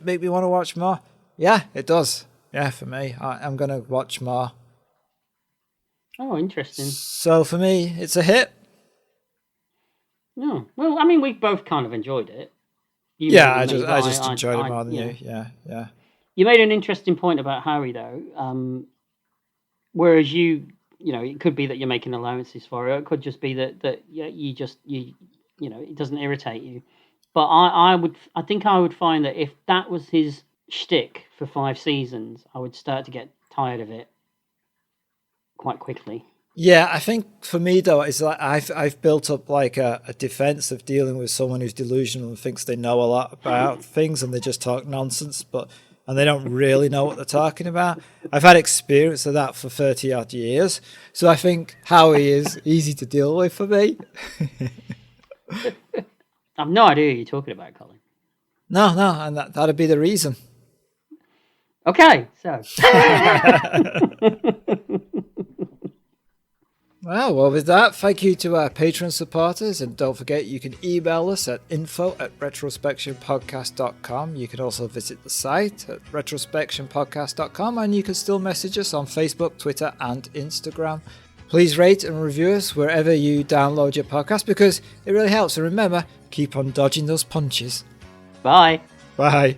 make me want to watch more? Yeah, it does. Yeah, for me. I'm going to watch more. Oh, interesting. So for me, it's a hit. No. Well, I mean, we both kind of enjoyed it. I just enjoyed it more than you. Yeah. You made an interesting point about Harry, though. Whereas it could be that you're making allowances for it. It could just be that it doesn't irritate you. But I think I would find that if that was his shtick for 5 seasons, I would start to get tired of it quite quickly. Yeah, I think for me though, it's like I've built up like a defense of dealing with someone who's delusional and thinks they know a lot about things and they just talk nonsense, and they don't really know what they're talking about. I've had experience of that for 30 odd years, so I think Howie is easy to deal with for me. I've no idea who you're talking about, Colin. No, and that'd be the reason. Okay, so. Well, with that, thank you to our Patreon supporters, and don't forget you can email us at info@retrospectionpodcast.com. You can also visit the site at retrospectionpodcast.com, and you can still message us on Facebook, Twitter, and Instagram. Please rate and review us wherever you download your podcast because it really helps. And remember, keep on dodging those punches. Bye. Bye.